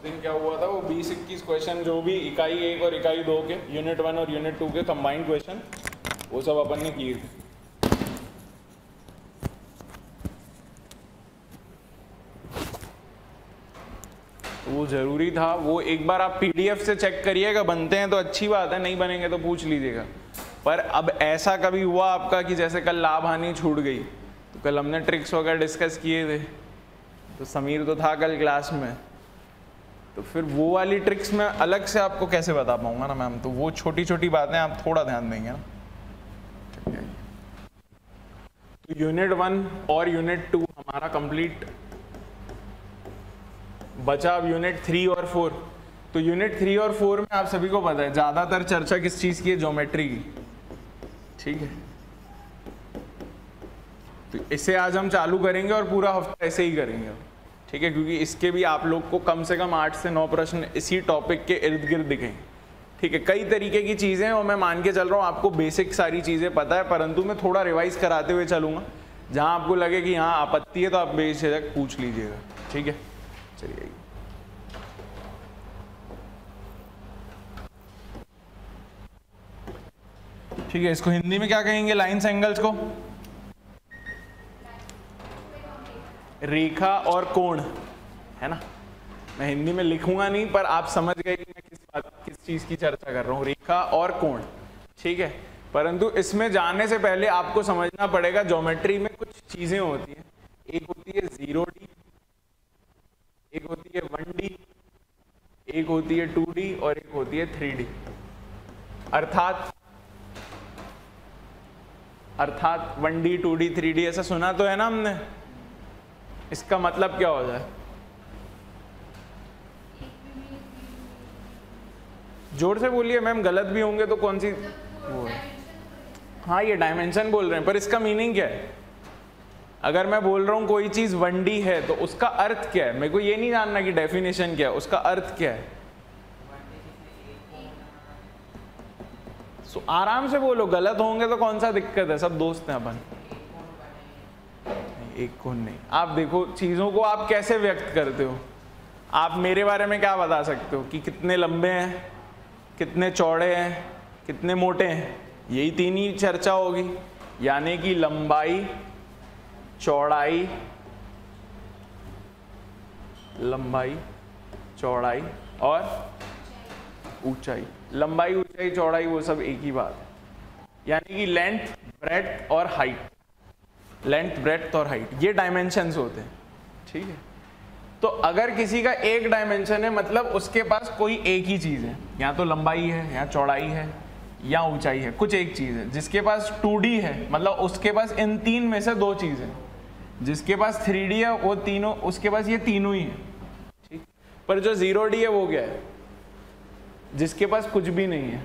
दिन क्या हुआ था, वो 20-21 क्वेश्चन जो भी इकाई 1 और इकाई 2 के, यूनिट 1 और यूनिट 2 के कंबाइंड क्वेश्चन, वो सब अपन ने किए थे। वो ज़रूरी था, वो एक बार आप PDF से चेक करिएगा, बनते हैं तो अच्छी बात है, नहीं बनेंगे तो पूछ लीजिएगा। पर अब ऐसा कभी हुआ आपका कि जैसे कल लाभ हानि छूट गई, तो कल हमने ट्रिक्स वगैरह डिस्कस किए थे, तो समीर तो था कल क्लास में, तो फिर वो वाली ट्रिक्स में अलग से आपको कैसे बता पाऊंगा ना मैम, तो वो छोटी छोटी बातें आप थोड़ा ध्यान देंगे ना। तो यूनिट 1 और यूनिट 2 हमारा कंप्लीट, बचा अब यूनिट 3 और 4। तो यूनिट 3 और 4 में आप सभी को पता है ज्यादातर चर्चा किस चीज की है, ज्योमेट्री की, ठीक है। तो इसे आज हम चालू करेंगे और पूरा हफ्ता ऐसे ही करेंगे, ठीक है, क्योंकि इसके भी आप लोग को कम से कम 8 से 9 प्रश्न इसी टॉपिक के इर्द गिर्द दिखेंगे, ठीक है। कई तरीके की चीजें, और मैं मान के चल रहा हूँ आपको बेसिक सारी चीजें पता है, परंतु मैं थोड़ा रिवाइज कराते हुए चलूंगा। जहां आपको लगे कि यहाँ आपत्ति है तो आप बेझिझक पूछ लीजिएगा, ठीक है। चलिए, ठीक है, इसको हिंदी में क्या कहेंगे, लाइन्स एंगल्स को? रेखा और कोण, है ना। मैं हिंदी में लिखूंगा नहीं, पर आप समझ गए कि मैं किस चीज की चर्चा कर रहा हूँ, रेखा और कोण, ठीक है। परंतु इसमें जाने से पहले आपको समझना पड़ेगा ज्योमेट्री में कुछ चीजें होती हैं। एक होती है 0D, एक होती है 1D, एक होती है 2D और एक होती है 3D। अर्थात 1D 2D 3D ऐसा सुना तो है ना हमने। इसका मतलब क्या हो जाए? जोर से बोलिए मैम, गलत भी होंगे तो कौन सी वो है? हाँ, ये डायमेंशन बोल रहे हैं, पर इसका मीनिंग क्या है? अगर मैं बोल रहा हूं कोई चीज 1D है तो उसका अर्थ क्या है? मेरे को ये नहीं जानना कि डेफिनेशन क्या है, उसका अर्थ क्या है। आराम से बोलो, गलत होंगे तो कौन सा दिक्कत है, सब दोस्त हैं अपन। एक कोण नहीं। आप देखो चीजों को आप कैसे व्यक्त करते हो। आप मेरे बारे में क्या बता सकते हो कि कितने लंबे हैं, कितने चौड़े हैं, कितने मोटे हैं, यही 3 ही चर्चा होगी। यानी कि लंबाई, चौड़ाई, और ऊंचाई। लंबाई, ऊंचाई, चौड़ाई वो सब एक ही बात है। यानी कि लेंथ, ब्रेड्थ और हाइट, लेंथ, ब्रेड्थ और हाइट, ये डायमेंशंस होते हैं, ठीक है। तो अगर किसी का एक डायमेंशन है, मतलब उसके पास कोई एक ही चीज है, या तो लंबाई है, या चौड़ाई है, या ऊंचाई है, कुछ एक चीज है। जिसके पास 2D है, मतलब उसके पास इन 3 में से 2 चीज है। जिसके पास 3D है वो तीनों, उसके पास ये तीनों ही है, ठीक। पर जो 0D है वो क्या है? जिसके पास कुछ भी नहीं है।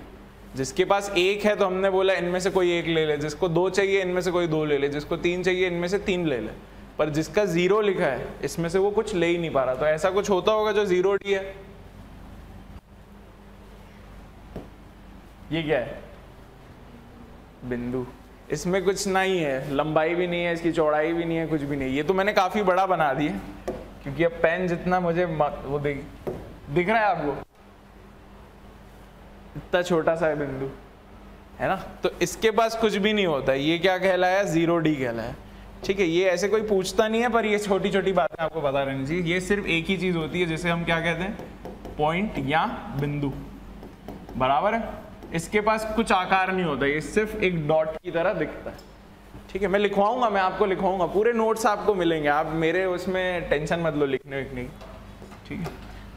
जिसके पास 1 है तो हमने बोला इनमें से कोई 1 ले ले, जिसको 2 चाहिए इनमें से कोई 2 ले ले, जिसको 3 चाहिए इनमें से 3 ले ले। पर जिसका 0 लिखा है इसमें से वो कुछ ले ही नहीं पा रहा। तो ऐसा कुछ होता होगा जो 0D है। ये क्या है? बिंदु। इसमें कुछ नहीं है, लंबाई भी नहीं है, इसकी चौड़ाई भी नहीं है, कुछ भी नहीं। ये तो मैंने काफी बड़ा बना दिया क्योंकि अब पेन जितना मुझे वो दिख रहा है आपको, इतना छोटा सा है बिंदु, है ना। तो इसके पास कुछ भी नहीं होता। ये क्या कहलाया? 0D कहलाया, ठीक है। ये ऐसे कोई पूछता नहीं है, पर ये छोटी छोटी बातें आपको पता रहनी चाहिए। ये सिर्फ एक ही चीज होती है जिसे हम क्या कहते हैं? पॉइंट या बिंदु, बराबर है। इसके पास कुछ आकार नहीं होता, ये सिर्फ एक डॉट की तरह दिखता है, ठीक है। मैं लिखवाऊंगा, मैं आपको लिखवाऊंगा, पूरे नोट्स आपको मिलेंगे, आप मेरे उसमें टेंशन मत लो लिखने विखने की, ठीक है।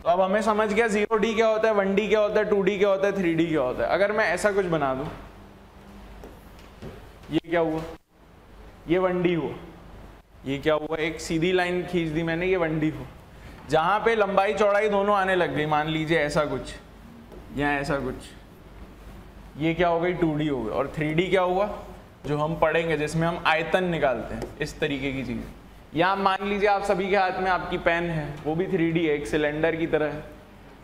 तो अब हमें समझ गया 0D क्या होता है, 1D क्या होता है, 2D क्या होता है, 3D क्या होता है। अगर मैं ऐसा कुछ बना दूं, ये क्या हुआ? ये 1D हुआ। ये क्या हुआ? एक सीधी लाइन खींच दी मैंने, ये 1D हो। जहां पे लंबाई चौड़ाई दोनों आने लग गई, मान लीजिए ऐसा कुछ या ऐसा कुछ, ये क्या हो गई? 2D हो गई। और 3D क्या हुआ? जो हम पढ़ेंगे, जिसमें हम आयतन निकालते हैं, इस तरीके की चीज। यहाँ मान लीजिए आप सभी के हाथ में आपकी पेन है, वो भी 3D है, एक सिलेंडर की तरह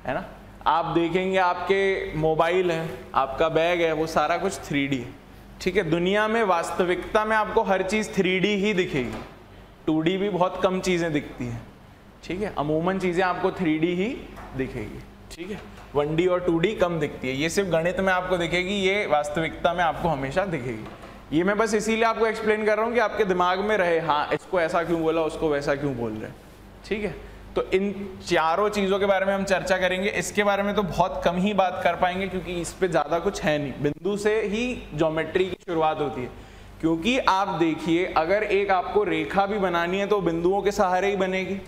है ना। आप देखेंगे आपके मोबाइल है, आपका बैग है, वो सारा कुछ 3D है, ठीक है। दुनिया में वास्तविकता में आपको हर चीज 3D ही दिखेगी, 2D भी बहुत कम चीजें दिखती हैं, ठीक है, अमूमन चीजें आपको 3D ही दिखेगी, ठीक है, 1D और 2D कम दिखती है, ये सिर्फ गणित में आपको दिखेगी, ये वास्तविकता में आपको हमेशा दिखेगी। ये मैं बस इसीलिए आपको एक्सप्लेन कर रहा हूँ कि आपके दिमाग में रहे, हाँ इसको ऐसा क्यों बोला, उसको वैसा क्यों बोल रहे, ठीक है। तो इन चारों चीज़ों के बारे में हम चर्चा करेंगे, इसके बारे में तो बहुत कम ही बात कर पाएंगे क्योंकि इस पे ज़्यादा कुछ है नहीं, बिंदु से ही ज्योमेट्री की शुरुआत होती है। क्योंकि आप देखिए, अगर एक आपको रेखा भी बनानी है तो बिंदुओं के सहारे ही बनेगी।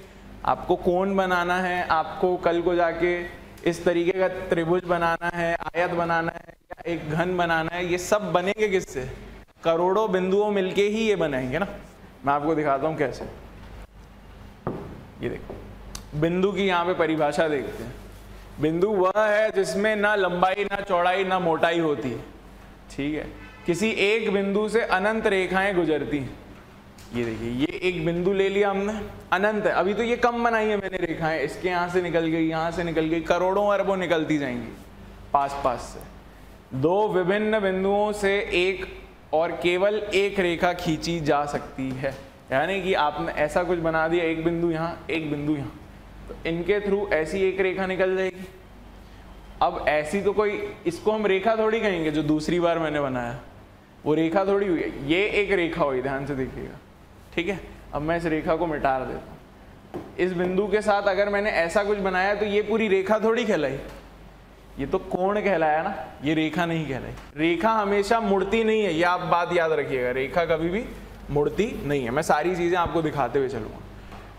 आपको कोण बनाना है, आपको कल को जाके इस तरीके का त्रिभुज बनाना है, आयत बनाना है या एक घन बनाना है, ये सब बनेंगे किससे? करोड़ों बिंदुओं मिलके ही ये बनाएंगे ना। मैं आपको दिखाता हूँ कैसे। ये देखो, बिंदु की यहाँ पे परिभाषा देखते हैं। बिंदु वह है जिसमें ना लंबाई ना चौड़ाई ना मोटाई होती है, ठीक है। किसी एक बिंदु से अनंत रेखाएं गुजरती हैं। ये देखिए, ये एक बिंदु ले लिया हमने, अनंत है, अभी तो ये कम बनाई है मैंने रेखाएं, इसके यहाँ से निकल गई, यहाँ से निकल गई, करोड़ों अरबों निकलती जाएंगी पास पास से। दो विभिन्न बिंदुओं से एक और केवल एक रेखा खींची जा सकती है, यानी कि आपने ऐसा कुछ बना दिया, एक बिंदु यहाँ एक बिंदु यहाँ, तो इनके थ्रू ऐसी एक रेखा निकल जाएगी। अब ऐसी तो कोई, इसको हम रेखा थोड़ी कहेंगे, जो दूसरी बार मैंने बनाया वो रेखा थोड़ी हुई है, ये एक रेखा हुई, ध्यान से देखिएगा, ठीक है। अब मैं इस रेखा को मिटा देता हूँ। इस बिंदु के साथ अगर मैंने ऐसा कुछ बनाया तो ये पूरी रेखा थोड़ी कहलाई, ये तो कोण कहलाया ना, ये रेखा नहीं कहलाई। रेखा हमेशा मुड़ती नहीं है, ये आप बात याद रखिएगा, रेखा कभी भी मुड़ती नहीं है। मैं सारी चीजें आपको दिखाते हुए चलूंगा।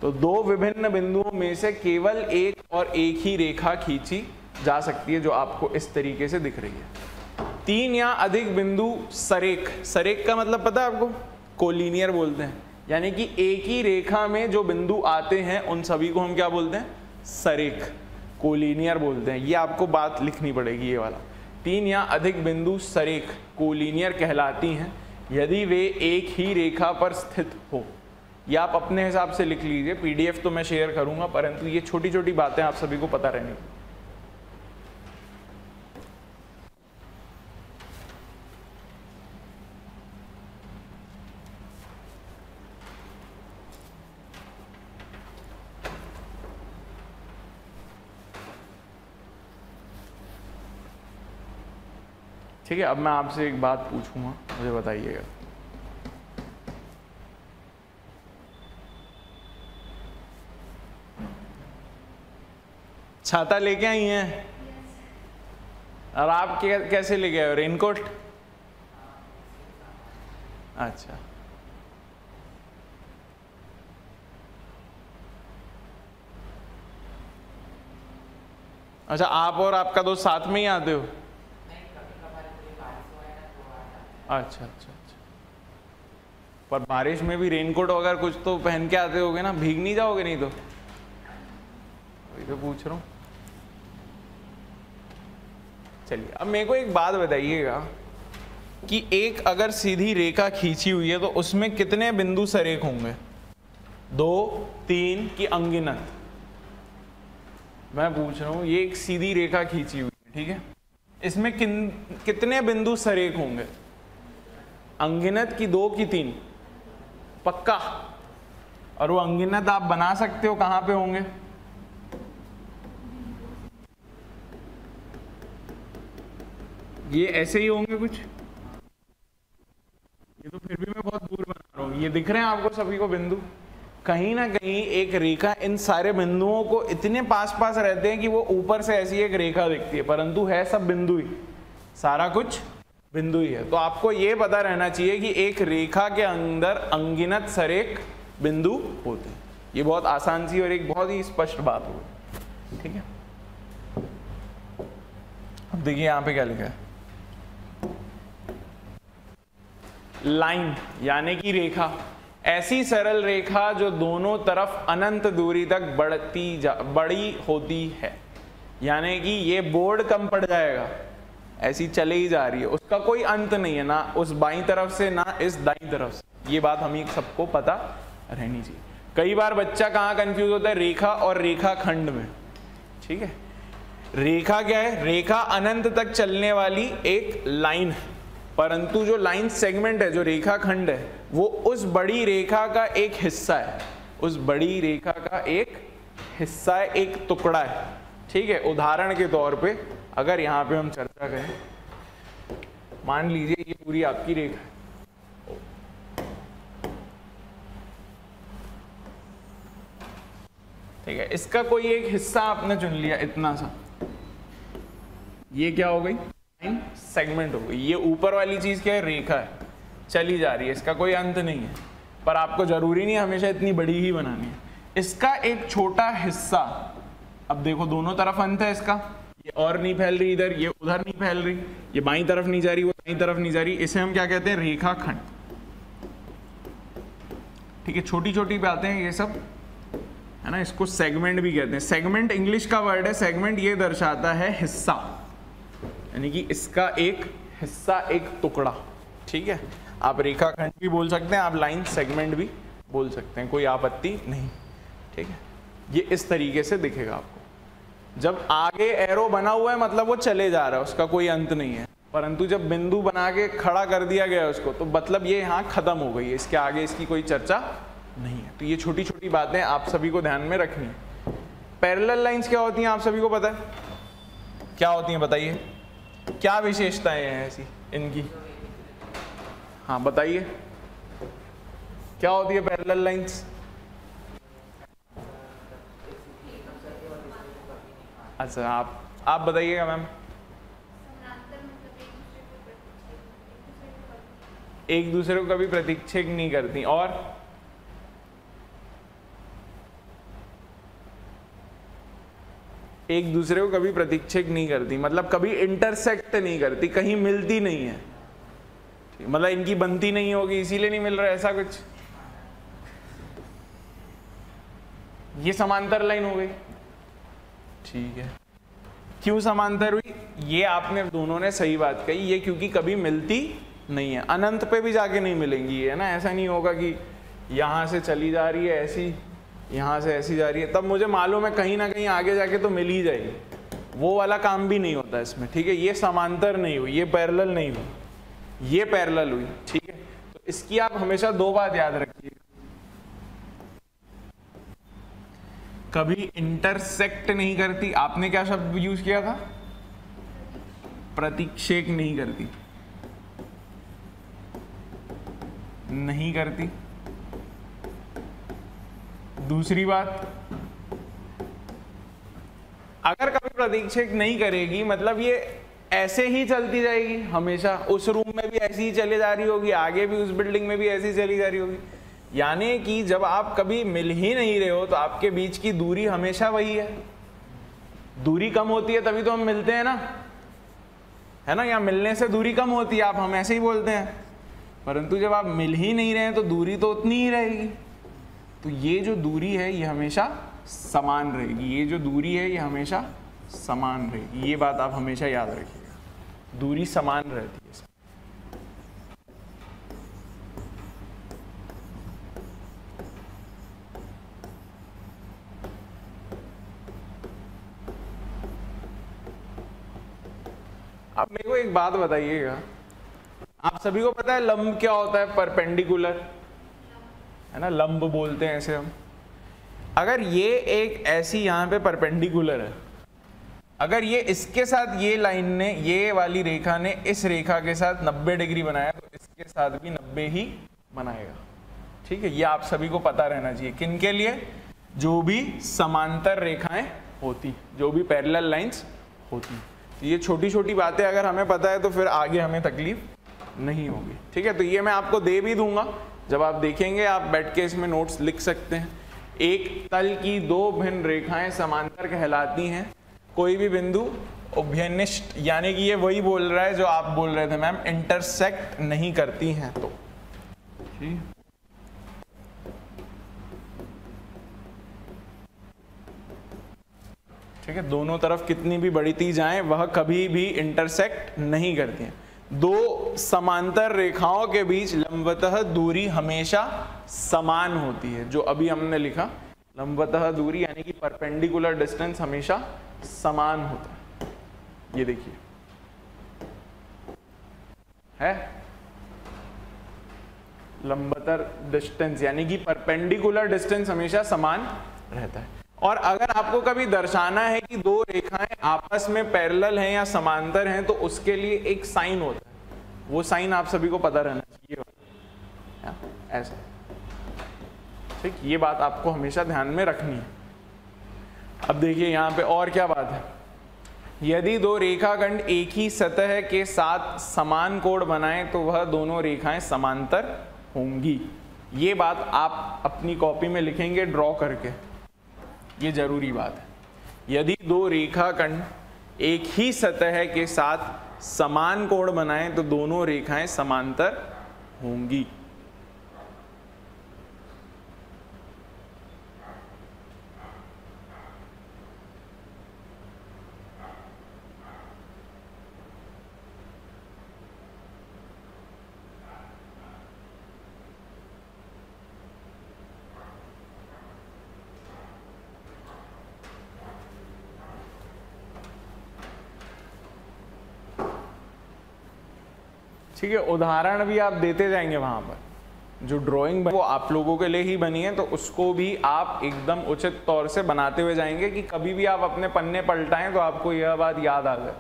तो दो विभिन्न बिंदुओं में से केवल एक और एक ही रेखा खींची जा सकती है, जो आपको इस तरीके से दिख रही है। तीन या अधिक बिंदु सरेख, सरेख का मतलब पता है आपको? कोलिनियर बोलते हैं, यानी कि एक ही रेखा में जो बिंदु आते हैं उन सभी को हम क्या बोलते हैं? सरेख, कोलिनियर बोलते हैं। ये आपको बात लिखनी पड़ेगी, ये वाला। तीन या अधिक बिंदु सरेख कोलिनियर कहलाती हैं यदि वे एक ही रेखा पर स्थित हो। ये आप अपने हिसाब से लिख लीजिए, PDF तो मैं शेयर करूंगा, परंतु ये छोटी छोटी बातें आप सभी को पता रहनी। ठीक है, अब मैं आपसे एक बात पूछूंगा, मुझे बताइएगा। छाता लेके आई हैं? और आप कैसे लेके आए हो? रेनकोट? अच्छा, अच्छा, आप और आपका दोस्त साथ में ही आते हो? अच्छा अच्छा अच्छा, पर बारिश में भी रेनकोट वगैरह कुछ तो पहन के आते होगे ना, भीग नहीं जाओगे नहीं तो? वही तो पूछ रहा हूँ। चलिए, अब मेरे को एक बात बताइएगा कि एक अगर सीधी रेखा खींची हुई है तो उसमें कितने बिंदु सरेख होंगे? 2, 3 की अंगिनत? मैं पूछ रहा हूँ, ये एक सीधी रेखा खींची हुई है, ठीक है, इसमें कितने बिंदु सरेख होंगे? अंगिनत की 2 की 3? पक्का? और वो अंगिनत आप बना सकते हो, कहां पे होंगे? ये ऐसे ही होंगे कुछ? ये तो फिर भी मैं बहुत दूर बना रहा हूं। ये दिख रहे हैं आपको सभी को बिंदु? कहीं ना कहीं एक रेखा इन सारे बिंदुओं को इतने पास पास रहते हैं कि वो ऊपर से ऐसी एक रेखा दिखती है, परंतु है सब बिंदु ही, सारा कुछ बिंदु ही है। तो आपको ये पता रहना चाहिए कि एक रेखा के अंदर अंगिनत सरेख बिंदु होते हैं। ये बहुत आसान सी और एक बहुत ही स्पष्ट बात होगी, ठीक है। अब देखिए यहां पे क्या लिखा है, लाइन यानी कि रेखा, ऐसी सरल रेखा जो दोनों तरफ अनंत दूरी तक बड़ी होती है, यानी कि ये बोर्ड कम पड़ जाएगा, ऐसी चले ही जा रही है, उसका कोई अंत नहीं है, ना उस बाईं तरफ से ना इस दाईं तरफ से। ये बात हम सबको पता रहनी चाहिए। कई बार बच्चा कहाँ कंफ्यूज होता है? रेखा और रेखा खंड में, ठीक है। रेखा क्या है? रेखा अनंत तक चलने वाली एक लाइन है, परंतु जो लाइन सेगमेंट है, जो रेखा खंड है, वो उस बड़ी रेखा का एक हिस्सा है, उस बड़ी रेखा का एक हिस्सा है, एक टुकड़ा है, ठीक है। उदाहरण के तौर पे अगर यहाँ पे हम चर्चा करें, मान लीजिए ये पूरी आपकी रेखा है, ठीक है। इसका कोई एक हिस्सा आपने चुन लिया इतना सा, ये क्या हो गई, लाइन सेगमेंट हो गई। ये ऊपर वाली चीज क्या है, रेखा है, चली जा रही है, इसका कोई अंत नहीं है, पर आपको जरूरी नहीं हमेशा इतनी बड़ी ही बनानी है। इसका एक छोटा हिस्सा, अब देखो दोनों तरफ अंत है इसका, ये और नहीं फैल रही इधर, ये उधर नहीं फैल रही, ये बाईं तरफ नहीं जा रही, वो दाईं तरफ नहीं जा रही, इसे हम क्या कहते हैं, रेखाखंड, ठीक है। छोटी छोटी बातें हैं ये सब, है ना। इसको सेगमेंट भी कहते हैं। सेगमेंट इंग्लिश का वर्ड है, सेगमेंट ये दर्शाता है हिस्सा, यानी कि इसका एक हिस्सा, एक टुकड़ा, ठीक है। आप रेखाखंड भी बोल सकते हैं, आप लाइन सेगमेंट भी बोल सकते हैं, कोई आपत्ति नहीं, ठीक है। ये इस तरीके से दिखेगा आपको। जब आगे एरो बना हुआ है मतलब वो चले जा रहा है, उसका कोई अंत नहीं है, परंतु जब बिंदु बना के खड़ा कर दिया गया उसको, तो मतलब ये यहाँ खत्म हो गई है, इसके आगे इसकी कोई चर्चा नहीं है। तो ये छोटी छोटी बातें आप सभी को ध्यान में रखनी है। पैरेलल लाइंस क्या होती हैं, आप सभी को पता है क्या होती हैं, बताइए क्या विशेषताएं हैं ऐसी इनकी, हाँ बताइए क्या होती है पैरेलल लाइंस। अच्छा आप बताइएगा मैम। एक दूसरे को कभी प्रतिच्छेद नहीं करती, और एक दूसरे को कभी प्रतिच्छेद नहीं करती, मतलब कभी इंटरसेक्ट नहीं करती, कहीं मिलती नहीं है, मतलब इनकी बनती नहीं होगी इसीलिए नहीं मिल रहा है, ऐसा कुछ। ये समांतर लाइन हो गई, ठीक है। क्यों समांतर हुई, ये आपने दोनों ने सही बात कही, ये क्योंकि कभी मिलती नहीं है, अनंत पे भी जाके नहीं मिलेंगी, है ना। ऐसा नहीं होगा कि यहां से चली जा रही है ऐसी, यहाँ से ऐसी जा रही है, तब मुझे मालूम है कहीं ना कहीं आगे जाके तो मिल ही जाएगी, वो वाला काम भी नहीं होता इसमें, ठीक है। ये समांतर नहीं हुई, ये पैरेलल नहीं हुई, ये पैरेलल हुई, ठीक है। तो इसकी आप हमेशा दो बात याद रखिए, कभी इंटरसेक्ट नहीं करती, आपने क्या शब्द यूज किया था, प्रतिक्षेप नहीं करती, नहीं करती। दूसरी बात, अगर कभी प्रतिक्षेप नहीं करेगी मतलब ये ऐसे ही चलती जाएगी हमेशा, उस रूम में भी ऐसी ही चली जा रही होगी, आगे भी उस बिल्डिंग में भी ऐसी ही चली जा रही होगी, यानी कि जब आप कभी मिल ही नहीं रहे हो तो आपके बीच की दूरी हमेशा वही है। दूरी कम होती है तभी तो हम मिलते हैं ना, है ना। या मिलने से दूरी कम होती है, आप हम ऐसे ही बोलते हैं, परंतु जब आप मिल ही नहीं रहे हैं तो दूरी तो उतनी ही रहेगी। तो ये जो दूरी है ये हमेशा समान रहेगी, ये जो दूरी है ये हमेशा समान रहेगी, ये बात आप हमेशा याद रखिएगा, दूरी समान रहती है। अब मेरे को एक बात बताइएगा, आप सभी को पता है लंब क्या होता है, परपेंडिकुलर, है ना, लंब बोलते हैं ऐसे हम। अगर ये एक ऐसी यहाँ पे परपेंडिकुलर है, अगर ये इसके साथ ये लाइन ने, ये वाली रेखा ने इस रेखा के साथ 90 डिग्री बनाया तो इसके साथ भी 90 ही बनाएगा, ठीक है। ये आप सभी को पता रहना चाहिए, किन के लिए, जो भी समांतर रेखाएं होती, जो भी पैरेलल लाइंस होती। तो ये छोटी छोटी बातें अगर हमें पता है तो फिर आगे हमें तकलीफ नहीं होगी, ठीक है। तो ये मैं आपको दे भी दूंगा, जब आप देखेंगे आप बैठ के इसमें नोट्स लिख सकते हैं। एक तल की दो भिन्न रेखाएं समांतर कहलाती हैं, कोई भी बिंदु उभयनिष्ठ, यानी कि ये वही बोल रहा है जो आप बोल रहे थे मैम, इंटरसेक्ट नहीं करती हैं, तो ठीक है। दोनों तरफ कितनी भी बढ़ती जाएं वह कभी भी इंटरसेक्ट नहीं करती हैं। दो समांतर रेखाओं के बीच लंबवतः दूरी हमेशा समान होती है, जो अभी हमने लिखा, लंबवतः दूरी यानी कि परपेंडिकुलर डिस्टेंस हमेशा समान होता है। ये देखिए है लंबवतर डिस्टेंस यानी कि परपेंडिकुलर डिस्टेंस हमेशा समान रहता है। और अगर आपको कभी दर्शाना है कि दो रेखाएं आपस में पैरेलल हैं या समांतर हैं तो उसके लिए एक साइन होता है, वो साइन आप सभी को पता रहना चाहिए, ऐसा। ठीक, ये बात आपको हमेशा ध्यान में रखनी है। अब देखिए यहाँ पे और क्या बात है, यदि दो रेखाखंड एक ही सतह के साथ समान कोण बनाएं तो वह दोनों रेखाएं समांतर होंगी। ये बात आप अपनी कॉपी में लिखेंगे ड्रॉ करके, ये जरूरी बात है। यदि दो रेखाखंड एक ही सतह के साथ समान कोण बनाएं तो दोनों रेखाएं समांतर होंगी। ठीक है, उदाहरण भी आप देते जाएंगे वहां पर। जो ड्राइंग वो आप लोगों के लिए ही बनी है तो उसको भी आप एकदम उचित तौर से बनाते हुए जाएंगे कि कभी भी आप अपने पन्ने पलटाएं तो आपको यह बात याद आ जाए।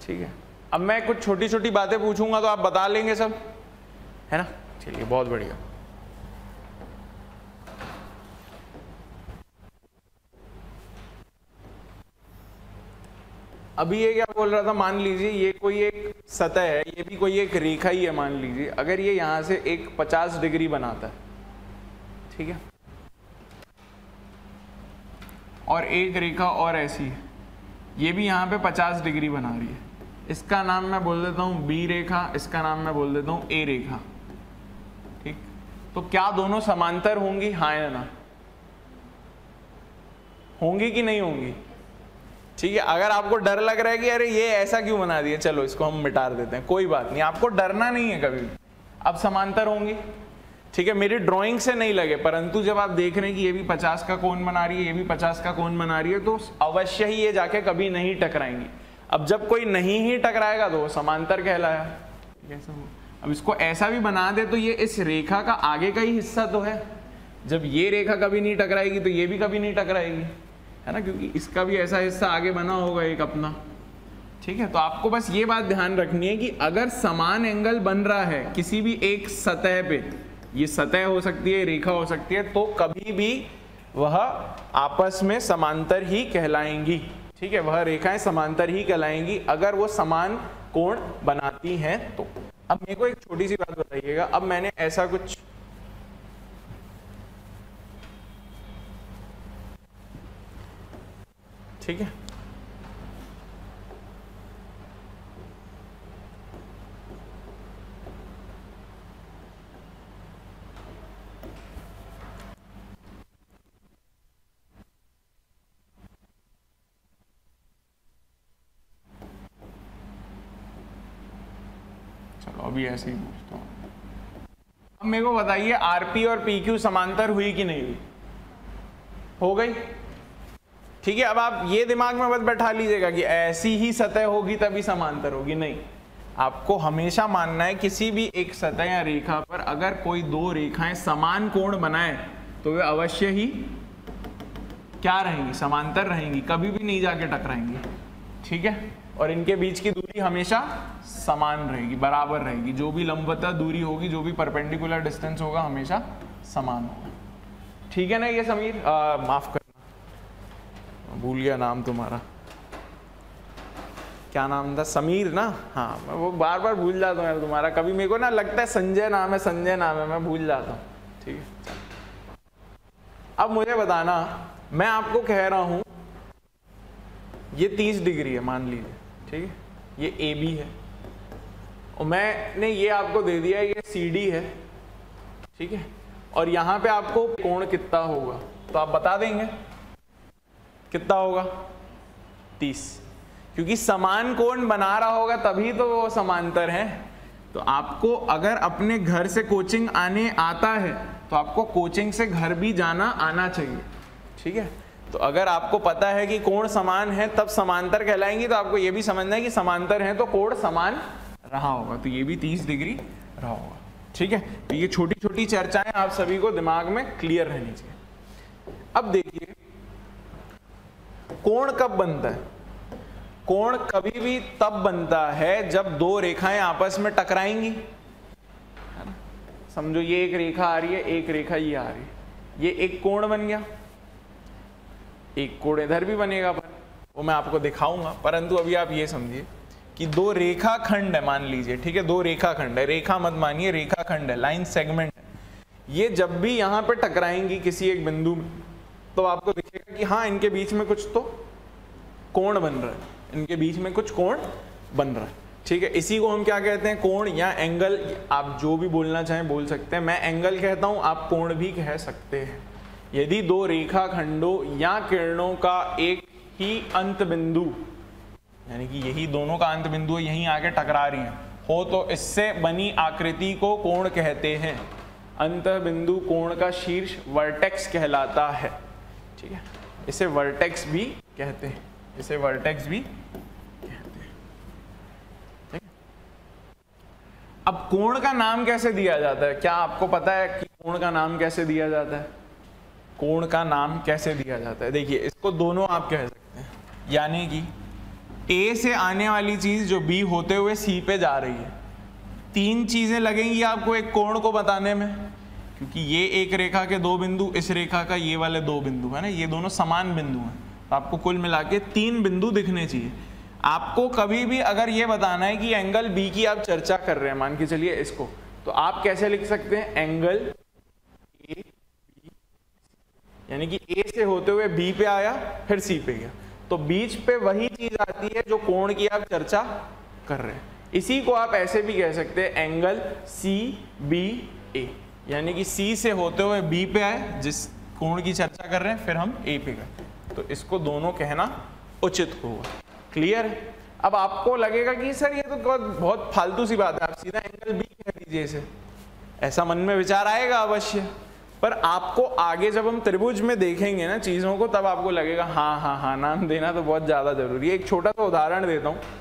ठीक है, अब मैं कुछ छोटी छोटी बातें पूछूंगा तो आप बता लेंगे सब, है ना? चलिए, बहुत बढ़िया। अभी ये क्या बोल रहा था, मान लीजिए ये कोई एक सतह है, ये भी कोई एक रेखा ही है। मान लीजिए अगर ये यहां से एक 50 डिग्री बनाता है, ठीक है, और एक रेखा और ऐसी है, ये भी यहां पे 50 डिग्री बना रही है। इसका नाम मैं बोल देता हूं बी रेखा, इसका नाम मैं बोल देता हूं ए रेखा। ठीक, तो क्या दोनों समांतर होंगी? हाँ या ना? होंगी कि नहीं होंगी? ठीक है, अगर आपको डर लग रहा है कि अरे ये ऐसा क्यों बना दिया, चलो इसको हम मिटा देते हैं, कोई बात नहीं, आपको डरना नहीं है कभी भी। अब समांतर होंगी, ठीक है, मेरी ड्राइंग से नहीं लगे, परंतु जब आप देख रहे हैं कि ये भी 50 का कोण बना रही है, ये भी 50 का कोण बना रही है, तो अवश्य ही ये जाके कभी नहीं टकराएंगी। अब जब कोई नहीं ही टकराएगा तो समांतर कहलाया। अब इसको ऐसा भी बना दे तो ये इस रेखा का आगे का ही हिस्सा तो है। जब ये रेखा कभी नहीं टकराएगी तो ये भी कभी नहीं टकराएगी, है ना, क्योंकि इसका भी ऐसा हिस्सा आगे बना होगा एक अपना। ठीक है, तो आपको बस ये बात ध्यान रखनी है कि अगर समान एंगल बन रहा है किसी भी एक सतह पे, ये सतह हो सकती है, रेखा हो सकती है, तो कभी भी वह आपस में समांतर ही कहलाएंगी। ठीक है, वह रेखाएं समांतर ही कहलाएंगी अगर वो समान कोण बनाती हैं तो। अब मेरे को एक छोटी सी बात बताइएगा, अब मैंने ऐसा कुछ ठीक है, चलो अभी ऐसे ही पूछता हूं। अब मेरे को बताइए आरपी और पीक्यू समांतर हुई कि नहीं हुई? हो गई। ठीक है, अब आप ये दिमाग में मत बैठा लीजिएगा कि ऐसी ही सतह होगी तभी समांतर होगी, नहीं। आपको हमेशा मानना है किसी भी एक सतह या रेखा पर अगर कोई दो रेखाएं समान कोण बनाए तो वे अवश्य ही क्या रहेंगी? समांतर रहेंगी, कभी भी नहीं जाके टकराएंगी। ठीक है, और इनके बीच की दूरी हमेशा समान रहेगी, बराबर रहेगी। जो भी लंबवत दूरी होगी, जो भी परपेंडिकुलर डिस्टेंस होगा, हमेशा समान होगा। ठीक है ना? ये समीर, माफ करना, भूल गया नाम तुम्हारा, क्या नाम था? समीर ना? हाँ, मैं वो बार बार भूल जाता हूँ यार तुम्हारा, कभी मेरे को ना लगता है संजय नाम है, संजय नाम है, मैं भूल जाता हूँ। ठीक है, अब मुझे बताना, मैं आपको कह रहा हूं ये 30 डिग्री है मान लीजिए, ठीक है, ये ए बी है, और मैंने ये आपको दे दिया ये सी डी है, ठीक है, और यहां पे आपको कोण कितना होगा तो आप बता देंगे कितना होगा? 30, क्योंकि समान कोण बना रहा होगा तभी तो वो समांतर है। तो आपको अगर अपने घर से कोचिंग आने आता है तो आपको कोचिंग से घर भी जाना आना चाहिए। ठीक है, तो अगर आपको पता है कि कोण समान है तब समांतर कहलाएंगी, तो आपको ये भी समझना है कि समांतर है तो कोण समान रहा होगा, तो ये भी 30 डिग्री रहा होगा। ठीक है, तो ये छोटी छोटी चर्चाएं आप सभी को दिमाग में क्लियर रहनी चाहिए। अब देखिए कोण कब बनता है? कोण कभी भी तब बनता है जब दो रेखाएं आपस में टकराएंगी, है ना। समझो ये एक रेखा आ रही है, एक रेखा ये आ रही है, ये एक कोण बन गया, एक कोण इधर भी बनेगा, पर वो मैं आपको दिखाऊंगा। परंतु अभी आप ये समझिए कि दो रेखाखंड है, मान लीजिए, ठीक है, दो रेखाखंड है, रेखा मत मानिए, रेखाखंड है, लाइन सेगमेंट है। ये जब भी यहाँ पे टकराएंगी किसी एक बिंदु में, तो आपको दिखेगा कि हाँ इनके बीच में कुछ तो कोण बन रहा है, इनके बीच में कुछ कोण बन रहा है। ठीक है, इसी को हम क्या कहते हैं? कोण या एंगल। आप जो भी बोलना चाहें बोल सकते हैं, मैं एंगल कहता हूं, आप कोण भी कह सकते हैं। यदि दो रेखाखंडों या किरणों का एक ही अंत बिंदु, यानी कि यही दोनों का अंत बिंदु है, यहीं आके टकरा रही हैं हो, तो इससे बनी आकृति को कोण कहते हैं। अंत बिंदु कोण का शीर्ष वर्टेक्स कहलाता है। ठीक है, इसे वर्टेक्स भी कहते हैं, इसे वर्टेक्स भी कहते हैं। ठीक है, अब कोण का नाम कैसे दिया जाता है? क्या आपको पता है कि कोण का नाम कैसे दिया जाता है? कोण का नाम कैसे दिया जाता है? देखिए, इसको दोनों आप कह सकते हैं, यानी कि ए से आने वाली चीज जो बी होते हुए सी पे जा रही है, तीन चीजें लगेंगी आपको एक कोण को बताने में, क्योंकि ये एक रेखा के दो बिंदु, इस रेखा का ये वाले दो बिंदु है ना, ये दोनों समान बिंदु हैं, तो आपको कुल मिला के तीन बिंदु दिखने चाहिए। आपको कभी भी अगर ये बताना है कि एंगल बी की आप चर्चा कर रहे हैं, मान के चलिए इसको, तो आप कैसे लिख सकते हैं? एंगल ए बी, यानी कि ए से होते हुए बी पे आया फिर सी पे गया, तो बीच पे वही चीज आती है जो कोण की आप चर्चा कर रहे हैं। इसी को आप ऐसे भी कह सकते हैं, एंगल सी बी ए, यानी कि सी से होते हुए बी पे आए जिस कोण की चर्चा कर रहे हैं, फिर हम ए पे गए, तो इसको दोनों कहना उचित होगा। क्लियर है? अब आपको लगेगा कि सर ये तो बहुत फालतू सी बात है, आप सीधा एंगल बी कह दीजिए इसे, ऐसा मन में विचार आएगा अवश्य, पर आपको आगे जब हम त्रिभुज में देखेंगे ना चीजों को, तब आपको लगेगा हाँ हाँ हाँ, नाम देना तो बहुत ज्यादा जरूरी है। एक छोटा सा उदाहरण देता हूं।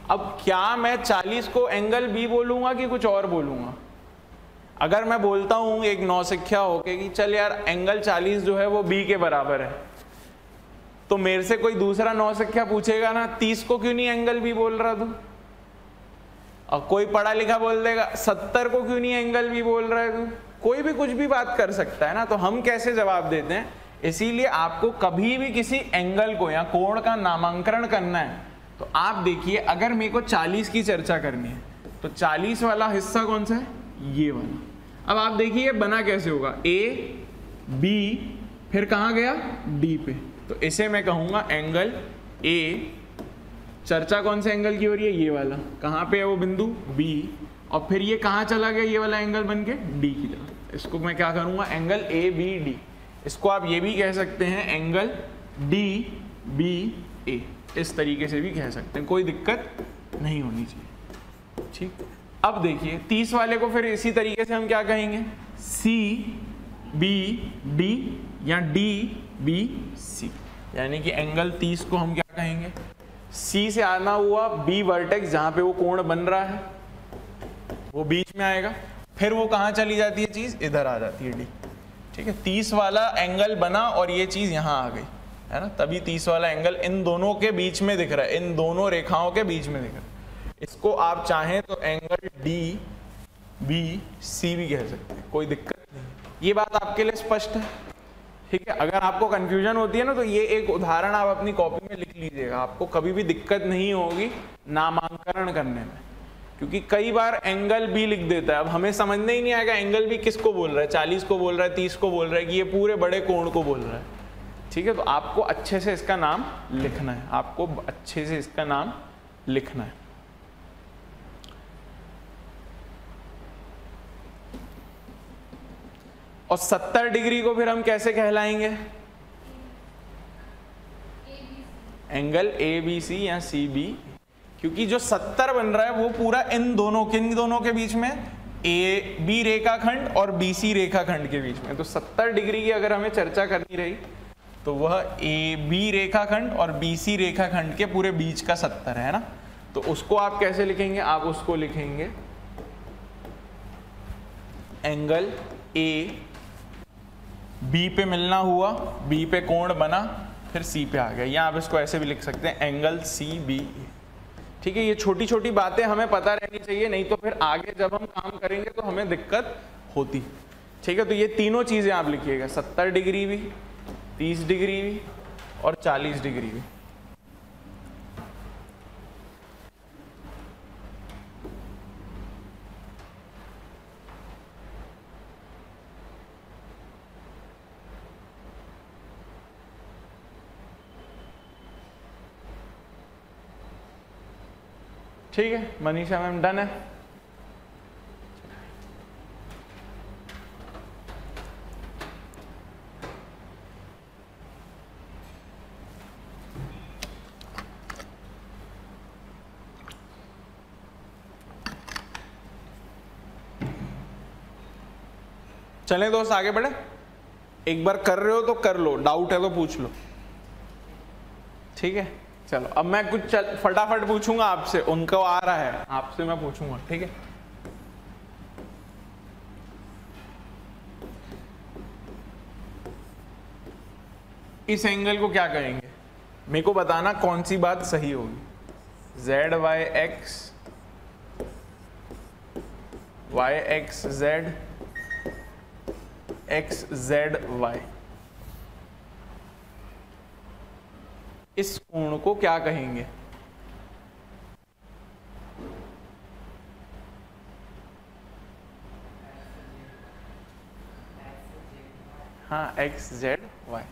अब क्या मैं 40 को एंगल बी बोलूंगा कि कुछ और बोलूंगा? अगर मैं बोलता हूं एक नौसिखिया होके कि चल यार एंगल 40 जो है वो बी के बराबर है, तो मेरे से कोई दूसरा नौसिखिया पूछेगा ना 30 को क्यों नहीं एंगल बी बोल रहा तू? और कोई पढ़ा लिखा बोल देगा 70 को क्यों नहीं एंगल बी बोल रहा है तू? कोई भी कुछ भी बात कर सकता है ना, तो हम कैसे जवाब देते हैं? इसीलिए आपको कभी भी किसी एंगल को या कोण का नामांकन करना है, तो आप देखिए, अगर मेरे को 40 की चर्चा करनी है तो 40 वाला हिस्सा कौन सा है? ये वाला। अब आप देखिए बना कैसे होगा, ए बी फिर कहाँ गया? डी पे, तो इसे मैं कहूंगा एंगल ए। चर्चा कौन से एंगल की हो रही है? ये वाला। कहाँ पे है वो बिंदु? बी, और फिर ये कहाँ चला गया? ये वाला एंगल बन के डी की तरफ। इसको मैं क्या करूंगा? Angle A B D. इसको आप ये भी कह सकते हैं एंगल डी बी ए, इस तरीके से भी कह सकते हैं, कोई दिक्कत नहीं होनी चाहिए। ठीक, अब देखिए 30 वाले को फिर इसी तरीके से हम क्या कहेंगे? सी बी डी या डी बी सी, यानी कि एंगल 30 को हम क्या कहेंगे? सी से आना हुआ बी वर्टेक्स, जहां पे वो कोण बन रहा है वो बीच में आएगा, फिर वो कहाँ चली जाती है चीज? इधर आ जाती है डी। ठीक है, 30 वाला एंगल बना और ये चीज यहां आ गई, है ना, तभी 30 वाला एंगल इन दोनों के बीच में दिख रहा है, इन दोनों रेखाओं के बीच में दिख रहा है। इसको आप चाहें तो एंगल डी बी सी भी कह सकते हैं, कोई दिक्कत नहीं। ये बात आपके लिए स्पष्ट है? ठीक है, अगर आपको कंफ्यूजन होती है ना, तो ये एक उदाहरण आप अपनी कॉपी में लिख लीजिएगा, आपको कभी भी दिक्कत नहीं होगी नामांकन करने में, क्योंकि कई बार एंगल बी लिख देता है, अब हमें समझने ही नहीं आएगा एंगल बी किसको बोल रहा है, 40 को बोल रहा है, 30 को बोल रहा है, कि ये पूरे बड़े कोण को बोल रहा है। ठीक है, तो आपको अच्छे से इसका नाम लिखना है, आपको अच्छे से इसका नाम लिखना है। और 70 डिग्री को फिर हम कैसे कहलाएंगे? एंगल ABC या CB, क्योंकि जो 70 बन रहा है वो पूरा इन दोनों के बीच में AB रेखाखंड और BC रेखाखंड के बीच में। तो 70 डिग्री की अगर हमें चर्चा करनी रही तो वह AB रेखाखंड और BC रेखाखंड के पूरे बीच का 70 है ना। तो उसको आप कैसे लिखेंगे? आप उसको लिखेंगे एंगल A, B पे मिलना हुआ, B पे कोण बना, फिर C पे आ गया, या आप इसको ऐसे भी लिख सकते हैं एंगल CBE। ठीक है, ये छोटी छोटी बातें हमें पता रहनी चाहिए, नहीं तो फिर आगे जब हम काम करेंगे तो हमें दिक्कत होती। ठीक है, तो ये तीनों चीजें आप लिखिएगा, 70 डिग्री भी, 30 डिग्री भी और 40 डिग्री भी। ठीक है, मनीषा मैम डन है। चलें दोस्त आगे बढ़े। एक बार कर रहे हो तो कर लो, डाउट है तो पूछ लो। ठीक है, चलो अब मैं कुछ फटाफट पूछूंगा आपसे, उनको आ रहा है, आपसे मैं पूछूंगा। ठीक है, इस एंगल को क्या कहेंगे? मेरे को बताना कौन सी बात सही होगी। ZYX, YXZ, XZY, इस कोण को क्या कहेंगे? हाँ, XZY।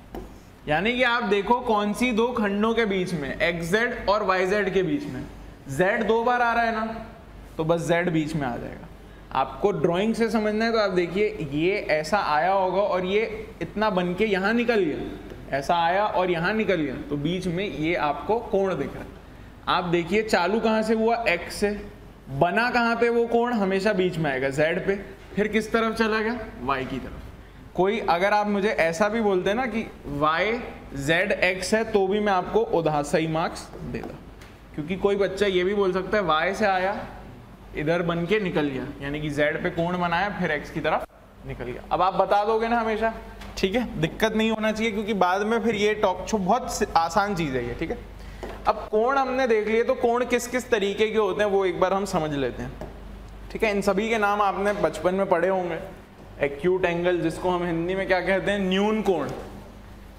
यानी कि आप देखो कौन सी दो खंडों के बीच में, XZ और YZ के बीच में, Z 2 बार आ रहा है ना, तो बस Z बीच में आ जाएगा। आपको ड्राइंग से समझना है तो आप देखिए, ये ऐसा आया होगा और ये इतना बन के यहां निकल गया, ऐसा आया और यहां निकल गया, तो बीच में ये आपको कोण दिख रहा है। आप देखिए चालू कहां से हुआ? X से। बना कहां पे वो कोण? हमेशा बीच में आएगा, Z पे। फिर किस तरफ चला गया? Y की तरफ। कोई अगर आप मुझे ऐसा भी बोलते ना कि YZX है, तो भी मैं आपको उधार सही मार्क्स देता, क्योंकि कोई बच्चा ये भी बोल सकता है Y से आया, इधर बन के निकल गया, यानी कि Z पे कोण बनाया, फिर X की तरफ निकल गया। अब आप बता दोगे ना हमेशा, ठीक है, दिक्कत नहीं होना चाहिए, क्योंकि बाद में फिर ये बहुत आसान चीज है ये। ठीक है, अब कोण हमने देख लिए, तो कोण किस किस तरीके के होते हैं वो एक बार हम समझ लेते हैं। ठीक है, इन सभी के नाम आपने बचपन में पढ़े होंगे। एक्यूट एंगल, जिसको हम हिंदी में क्या कहते हैं? न्यून कोण।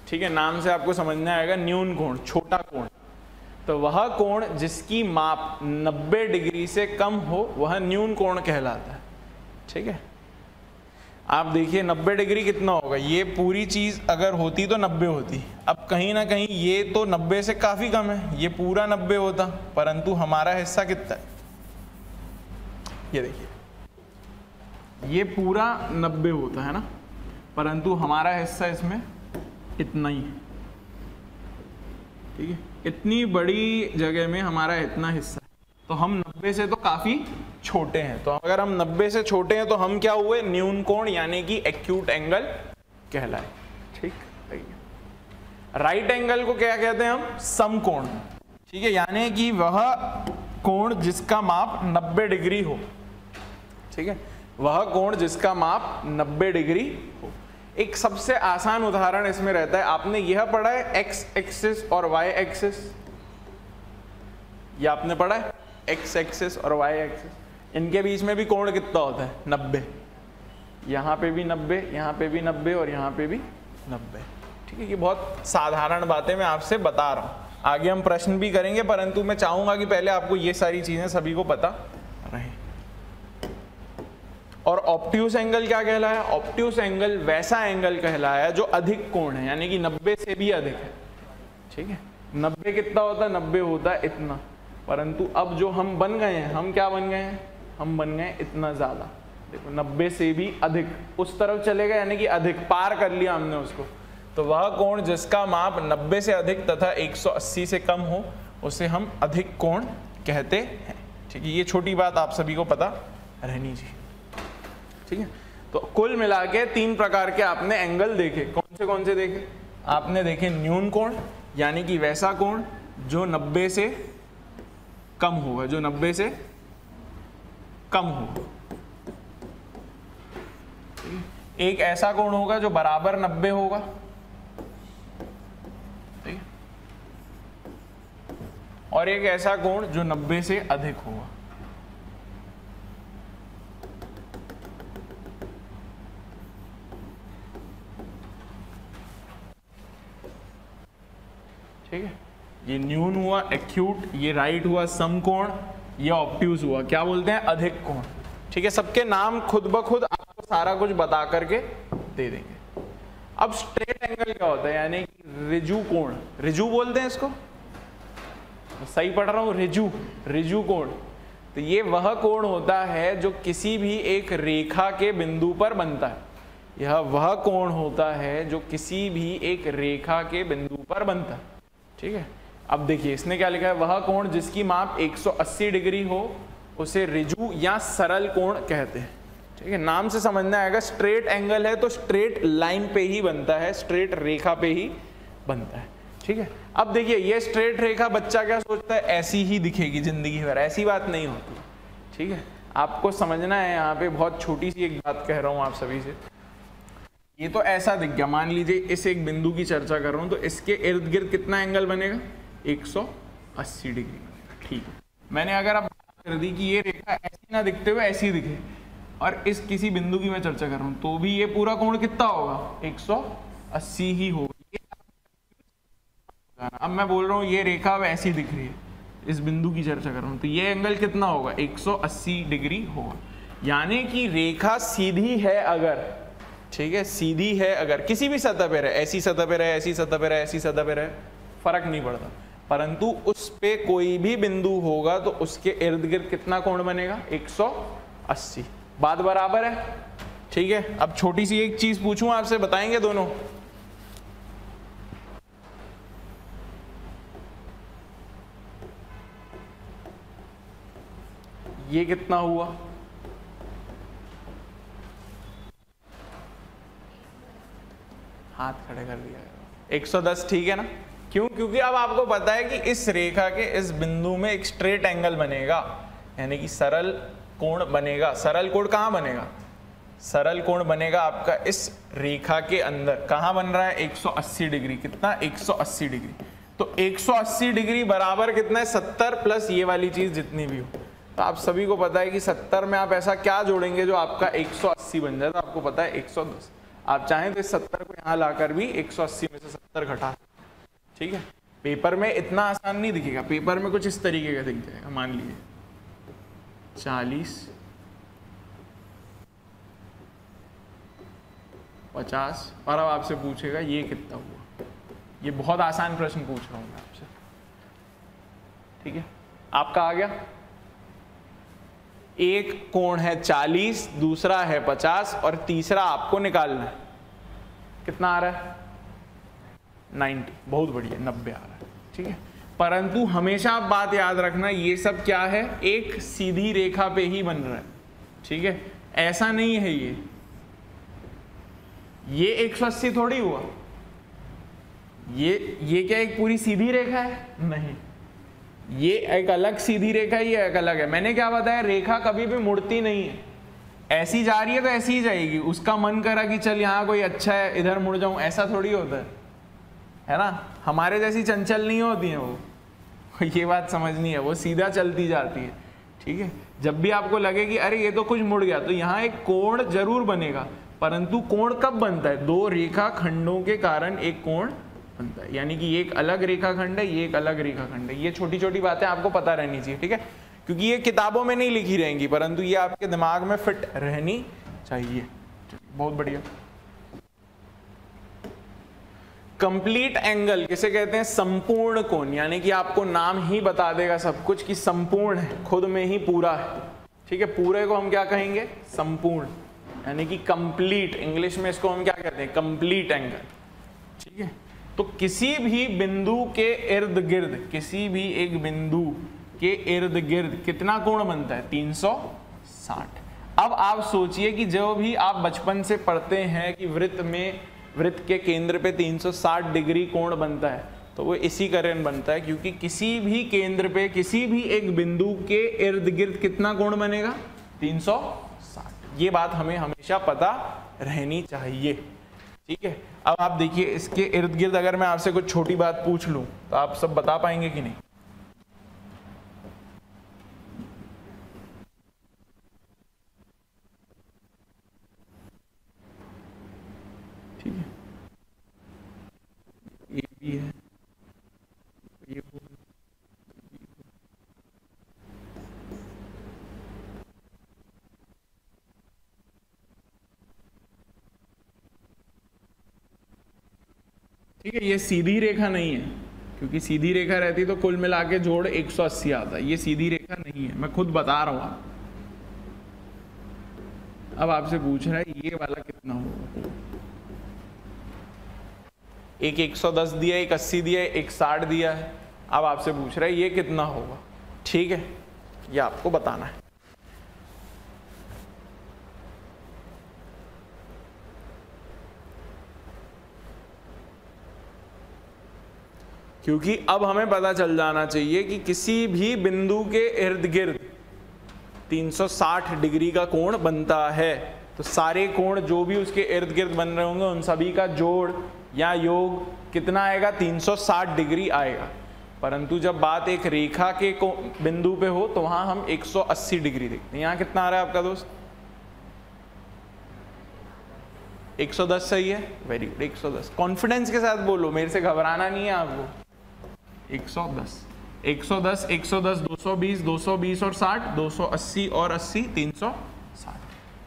ठीक है, नाम से आपको समझना आएगा, न्यून कोण, छोटा कोण। तो वह कोण जिसकी माप 90 डिग्री से कम हो वह न्यून कोण कहलाता है। ठीक है, आप देखिए 90 डिग्री कितना होगा? ये पूरी चीज अगर होती तो 90 होती। अब कहीं ना कहीं ये तो 90 से काफी कम है, ये पूरा 90 होता, परंतु हमारा हिस्सा कितना है? ये देखिए, ये पूरा 90 होता है ना, परंतु हमारा हिस्सा इसमें इतना ही है। ठीक है, इतनी बड़ी जगह में हमारा इतना हिस्सा है, तो हम 90 से तो काफी छोटे हैं। तो अगर हम 90 से छोटे हैं तो हम क्या हुए? न्यून कोण, यानी कि एक्यूट एंगल कहलाए। ठीक है, राइट एंगल को क्या कहते हैं हम? समकोण। ठीक है, यानी कि वह कोण जिसका माप 90 डिग्री हो। ठीक है, वह कोण जिसका माप 90 डिग्री हो। एक सबसे आसान उदाहरण इसमें रहता है, आपने यह पढ़ा है एक्स एक्सिस और वाई एक्सिस, यह आपने पढ़ा है एक्स एक्सिस और वाई एक्सिस। इनके बीच में भी कोण कितना होता है? 90। यहाँ पे भी 90, यहाँ पे भी 90 और यहाँ पे भी 90। ठीक है, ये बहुत साधारण बातें मैं आपसे बता रहा हूँ, आगे हम प्रश्न भी करेंगे, परंतु मैं चाहूंगा कि पहले आपको ये सारी चीजें सभी को पता रहे। और ऑब्ट्यूस एंगल क्या कहलाया? ऑब्ट्यूस एंगल वैसा एंगल कहलाया जो अधिक कोण है, यानी कि 90 से भी अधिक है। ठीक है, 90 कितना होता है? 90 होता है इतना, परंतु अब जो हम बन गए हैं, हम क्या बन गए हैं? हम बन गए इतना ज्यादा। देखो 90 से भी अधिक उस तरफ चलेगा, यानी कि अधिक पार कर लिया हमने उसको। तो वह कोण जिसका माप 90 से अधिक तथा 180 से कम हो उसे हम अधिक कोण कहते हैं। ठीक है, ये छोटी बात आप सभी को पता रहनी चाहिए। ठीक है, तो कुल मिला के 3 प्रकार के आपने एंगल देखे। कौन से देखे? आपने देखे न्यून कोण, यानी कि वैसा कोण जो 90 से कम होगा, जो 90 से कम होगा। एक ऐसा कोण होगा जो बराबर 90 होगा, ठीक है, और एक ऐसा कोण जो 90 से अधिक होगा। ठीक है, ये न्यून हुआ एक्यूट, ये राइट हुआ समकोण, ये ऑब्ट्यूज हुआ क्या बोलते हैं? अधिक कोण। ठीक है, सबके नाम खुद ब खुद आपको सारा कुछ बता करके दे देंगे। अब स्ट्रेट एंगल क्या होता है? यानी कि रिजु कोण, रिजु बोलते हैं इसको, सही पढ़ रहा हूं? रिजु कोण। तो ये वह कोण होता है जो किसी भी एक रेखा के बिंदु पर बनता है। यह वह कोण होता है जो किसी भी एक रेखा के बिंदु पर बनता है। ठीक है, अब देखिए इसने क्या लिखा है? वह कोण जिसकी माप 180 डिग्री हो उसे रिजु या सरल कोण कहते हैं। ठीक है, नाम से समझना आएगा, स्ट्रेट एंगल है तो स्ट्रेट लाइन पे ही बनता है, स्ट्रेट रेखा पे ही बनता है। ठीक है, अब देखिए ये स्ट्रेट रेखा बच्चा क्या सोचता है? ऐसी ही दिखेगी जिंदगी भर, ऐसी बात नहीं होती। ठीक है, आपको समझना है, यहाँ पे बहुत छोटी सी एक बात कह रहा हूँ आप सभी से। ये तो ऐसा दिख गया, मान लीजिए इस एक बिंदु की चर्चा कर रहा हूँ, तो इसके इर्द गिर्द कितना एंगल बनेगा? 180 डिग्री बनेगा। ठीक है, मैंने अगर आप बात कर दी कि ये रेखा ऐसी ना दिखते हुए ऐसी दिखे, और इस किसी बिंदु की मैं चर्चा कर रहा हूँ, तो भी ये पूरा कोण कितना होगा? 180 ही होगा। अब मैं बोल रहा हूँ ये रेखा अब ऐसी दिख रही है, इस बिंदु की चर्चा कर रहा हूँ, तो ये एंगल कितना होगा? 180 डिग्री होगा। यानी कि रेखा सीधी है अगर, ठीक है, सीधी है अगर, किसी भी सतह पे रहे, ऐसी सतह पे रहे, ऐसी सतह पे रहे, ऐसी सतह पे रहे, फर्क नहीं पड़ता, परंतु उस पे कोई भी बिंदु होगा तो उसके इर्द गिर्द कितना कोण बनेगा? 180। बात बराबर है? ठीक है, अब छोटी सी एक चीज पूछूं आपसे, बताएंगे दोनों? ये कितना हुआ? हाथ खड़े कर दिया। 110, ठीक है ना? क्यों? क्योंकि अब आपको पता है कि इस रेखा के इस बिंदु में एक स्ट्रेट एंगल बनेगा, यानी कि सरल कोण बनेगा। सरल कोण कहाँ बनेगा? सरल कोण बनेगा आपका इस रेखा के अंदर। कहाँ बन रहा है? 180 डिग्री। कितना? 180 डिग्री। तो 180 डिग्री बराबर कितना है? 70 प्लस ये वाली चीज जितनी भी हो। तो आप सभी को पता है कि 70 में आप ऐसा क्या जोड़ेंगे जो आपका 180 बन जाए? तो आपको पता है 110। आप चाहें तो इस 70 को यहाँ लाकर भी 180 में से 70 घटा। ठीक है, पेपर में इतना आसान नहीं दिखेगा, पेपर में कुछ इस तरीके का दिख जाएगा। मान लीजिए 40, 50, और अब आपसे पूछेगा ये कितना हुआ। ये बहुत आसान प्रश्न पूछ रहा हूं मैं आपसे। ठीक है, आपका आ गया। एक कोण है 40, दूसरा है 50 और तीसरा आपको निकालना है। कितना आ रहा है? 90। बहुत बढ़िया, 90 आ रहा है। ठीक है, परंतु हमेशा आप बात याद रखना, ये सब क्या है? एक सीधी रेखा पे ही बन रहा है। ठीक है, ऐसा नहीं है ये 180 थोड़ी हुआ। ये क्या एक पूरी सीधी रेखा है? नहीं, ये एक अलग सीधी रेखा, ये एक अलग है। मैंने क्या बताया? रेखा कभी भी मुड़ती नहीं है, ऐसी जा रही है तो ऐसी ही जाएगी। उसका मन करा कि चल यहाँ कोई अच्छा है, इधर मुड़ जाऊं, ऐसा थोड़ी होता है ना? हमारे जैसी चंचल नहीं होती है वो ये बात समझनी है, वो सीधा चलती जाती है। ठीक है, जब भी आपको लगे कि अरे ये तो कुछ मुड़ गया, तो यहाँ एक कोण जरूर बनेगा, परंतु कोण कब बनता है? 2 रेखा खंडों के कारण एक कोण बनता है। यानी कि ये एक अलग रेखाखंड है, ये एक अलग रेखाखंड है। ये छोटी छोटी बातें आपको पता रहनी चाहिए। ठीक है, क्योंकि ये किताबों में नहीं लिखी रहेंगी, परंतु ये आपके दिमाग में फिट रहनी चाहिए। बहुत बढ़िया। कंप्लीट एंगल किसे कहते हैं? संपूर्ण कोण। यानी कि आपको नाम ही बता देगा सब कुछ कि संपूर्ण है, खुद में ही पूरा है। ठीक है, पूरे को हम क्या कहेंगे, संपूर्ण, यानी कि कंप्लीट, इंग्लिश में इसको हम क्या कहते हैं, कंप्लीट एंगल। ठीक है, तो किसी भी बिंदु के इर्द गिर्द, किसी भी एक बिंदु के इर्द गिर्द कितना कोण बनता है, 360। अब आप सोचिए कि जो भी आप बचपन से पढ़ते हैं कि वृत्त के केंद्र पे 360 डिग्री कोण बनता है, तो वो इसी कारण बनता है क्योंकि किसी भी केंद्र पे, किसी भी एक बिंदु के इर्द गिर्द कितना कोण बनेगा, 360। ये बात हमें हमेशा पता रहनी चाहिए। ठीक है, अब आप देखिए इसके इर्द गिर्द अगर मैं आपसे कुछ छोटी बात पूछ लूं तो आप सब बता पाएंगे कि नहीं? ठीक है, ये भी है, ये भी है। ठीक है, ये सीधी रेखा नहीं है, क्योंकि सीधी रेखा रहती तो कुल मिला के जोड़ 180 आता। ये सीधी रेखा नहीं है, मैं खुद बता रहा हूं आप। अब आपसे पूछ रहा है ये वाला कितना होगा, एक 110 दिया, एक 80 दिया, एक 60 दिया है। अब आपसे पूछ रहा है ये कितना होगा। ठीक है, ये आपको बताना है। क्योंकि अब हमें पता चल जाना चाहिए कि किसी भी बिंदु के इर्द गिर्द 360 डिग्री का कोण बनता है, तो सारे कोण जो भी उसके इर्द गिर्द बन रहे होंगे उन सभी का जोड़ या योग कितना आएगा, 360 डिग्री आएगा। परंतु जब बात एक रेखा के बिंदु पे हो तो वहां हम 180 डिग्री देखते हैं। यहां कितना आ रहा है आपका दोस्त, 110 सही है, वेरी गुड, 110। कॉन्फिडेंस के साथ बोलो, मेरे से घबराना नहीं है आपको। 110, 110, 110, 220, 220 और 60, 280 और 80, 360।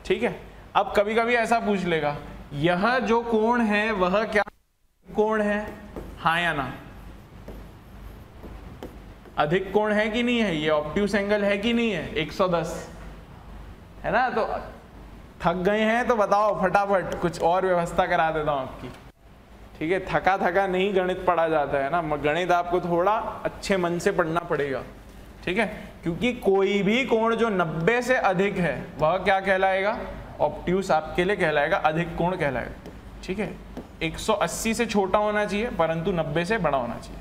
ठीक है, अब कभी कभी ऐसा पूछ लेगा यह जो कोण है वह क्या कोण है, हाँ या ना? अधिक कोण है कि नहीं है, ये ऑब्ट्यूस एंगल है कि नहीं है, 110 है ना? तो थक गए हैं तो बताओ फटाफट, कुछ और व्यवस्था करा देता हूं आपकी। ठीक है, थका थका नहीं गणित पढ़ा जाता है ना, गणित आपको थोड़ा अच्छे मन से पढ़ना पड़ेगा। ठीक है, क्योंकि कोई भी कोण जो 90 से अधिक है वह क्या कहलाएगा, ऑब्ट्यूस आपके लिए कहलाएगा, अधिक कोण कहलाएगा। ठीक है, 180 से छोटा होना चाहिए परंतु 90 से बड़ा होना चाहिए,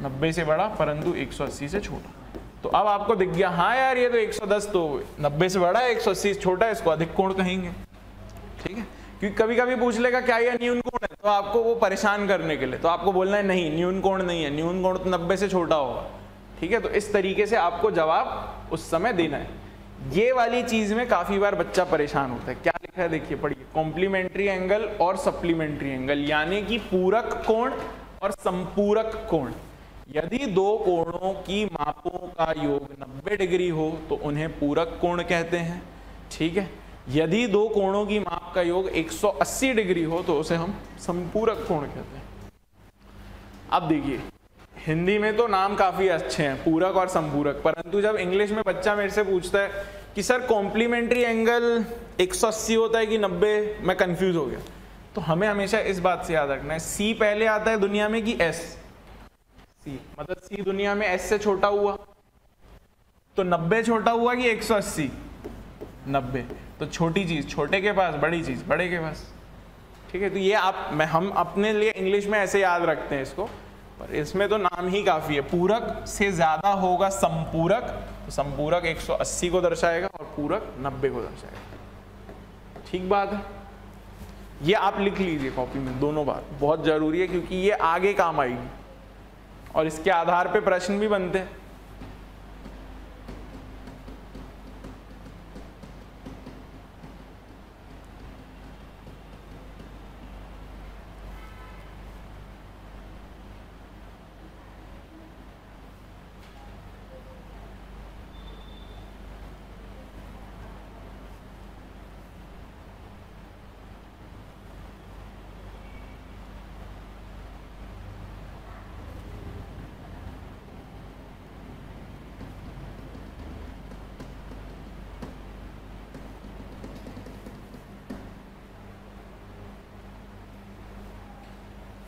90 से बड़ा परंतु 180 से छोटा। तो अब आपको दिख गया, हाँ यार ये तो 110 तो 90 से बड़ा है, 180 से छोटा है, इसको अधिक कोण कहेंगे। ठीक है, क्योंकि कभी कभी पूछ लेगा क्या यह न्यून कोण है, तो आपको वो परेशान करने के लिए तो आपको बोलना है नहीं न्यून कोण नहीं है, न्यून कोण तो 90 से छोटा होगा। ठीक है, तो इस तरीके से आपको जवाब उस समय देना है। ये वाली चीज में काफी बार बच्चा परेशान होता है। क्या लिखा है देखिए, पढ़िए, कॉम्प्लीमेंट्री एंगल और सप्लीमेंट्री एंगल, यानी कि पूरक कोण और संपूरक कोण। यदि दो कोणों की मापों का योग 90 डिग्री हो तो उन्हें पूरक कोण कहते हैं। ठीक है, यदि दो कोणों की माप का योग 180 डिग्री हो तो उसे हम संपूरक कोण कहते हैं। अब देखिए, हिंदी में तो नाम काफी अच्छे हैं, पूरक और संपूरक, परंतु जब इंग्लिश में बच्चा मेरे से पूछता है कि सर कॉम्प्लीमेंट्री एंगल 180 होता है कि 90, मैं कंफ्यूज हो गया। तो हमें हमेशा इस बात से याद रखना है, सी पहले आता है दुनिया में कि एस? सी, मतलब सी दुनिया में एस से छोटा हुआ तो 90 छोटा हुआ कि 180? 90। तो छोटी चीज छोटे के पास, बड़ी चीज बड़े के पास। ठीक है, तो ये हम अपने लिए इंग्लिश में ऐसे याद रखते हैं इसको, पर इसमें तो नाम ही काफी है। पूरक से ज्यादा होगा संपूरक, तो संपूरक 180 को दर्शाएगा और पूरक 90 को दर्शाएगा। ठीक बात है, ये आप लिख लीजिए कॉपी में, दोनों बात बहुत जरूरी है क्योंकि ये आगे काम आएगी और इसके आधार पे प्रश्न भी बनते हैं।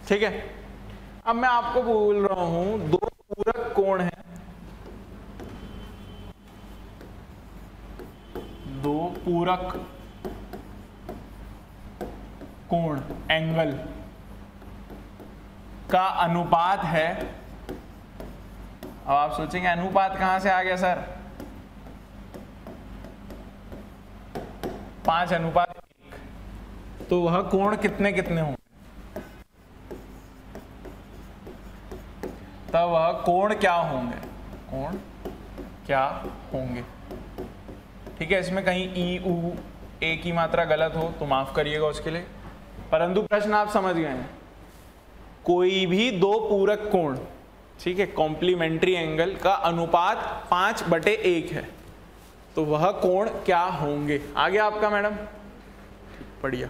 ठीक है। अब मैं आपको बोल रहा हूं दो पूरक कोण हैं, दो पूरक कोण एंगल का अनुपात है। अब आप सोचेंगे अनुपात कहां से आ गया सर? 5:1, तो वह कोण कितने कितने होंगे? तब वह कोण क्या होंगे? कोण क्या होंगे? ठीक है, इसमें कहीं ई उ ए की मात्रा गलत हो तो माफ करिएगा उसके लिए, परंतु प्रश्न आप समझ गए हैं। कोई भी दो पूरक कोण, ठीक है, कॉम्प्लीमेंट्री एंगल का अनुपात 5/1 है, तो वह कोण क्या होंगे? आ गया आपका मैडम? बढ़िया।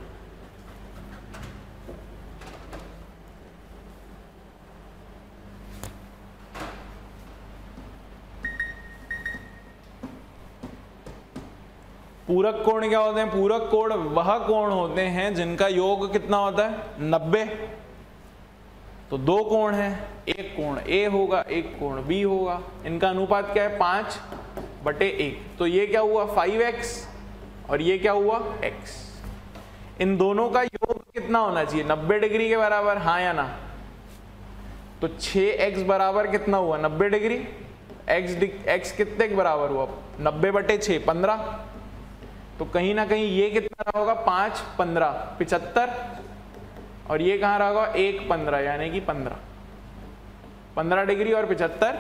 पूरक कोण क्या होते हैं? पूरक कोण वह कोण होते हैं जिनका योग कितना होता है? 90। तो दो कोण हैं, एक कोण ए होगा, एक कोण बी होगा, इनका अनुपात क्या है? 5/1। तो ये क्या हुआ? 5x, और ये क्या हुआ? x। इन दोनों का योग कितना होना चाहिए? 90 डिग्री के बराबर, हाँ या ना? तो 6x बराबर कितना हुआ? 90 डिग्री। x कितने के बराबर हुआ? 90/6, 15। तो कहीं ना कहीं ये कितना रहा होगा? 5, 15, 75, और ये कहाँ रहा होगा? 1, 15, यानी कि 15 डिग्री और 75।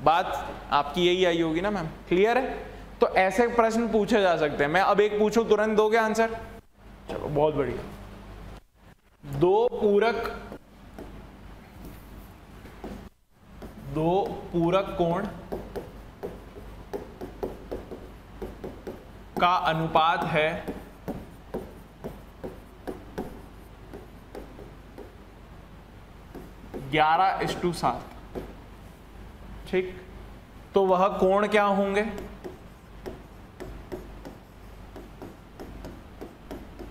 बात आपकी यही आई होगी ना मैम? क्लियर है? तो ऐसे प्रश्न पूछे जा सकते हैं। मैं अब एक पूछूं, तुरंत दोगे आंसर? चलो बहुत बढ़िया। दो पूरक कोण का अनुपात है 11:7। ठीक, तो वह कोण क्या होंगे?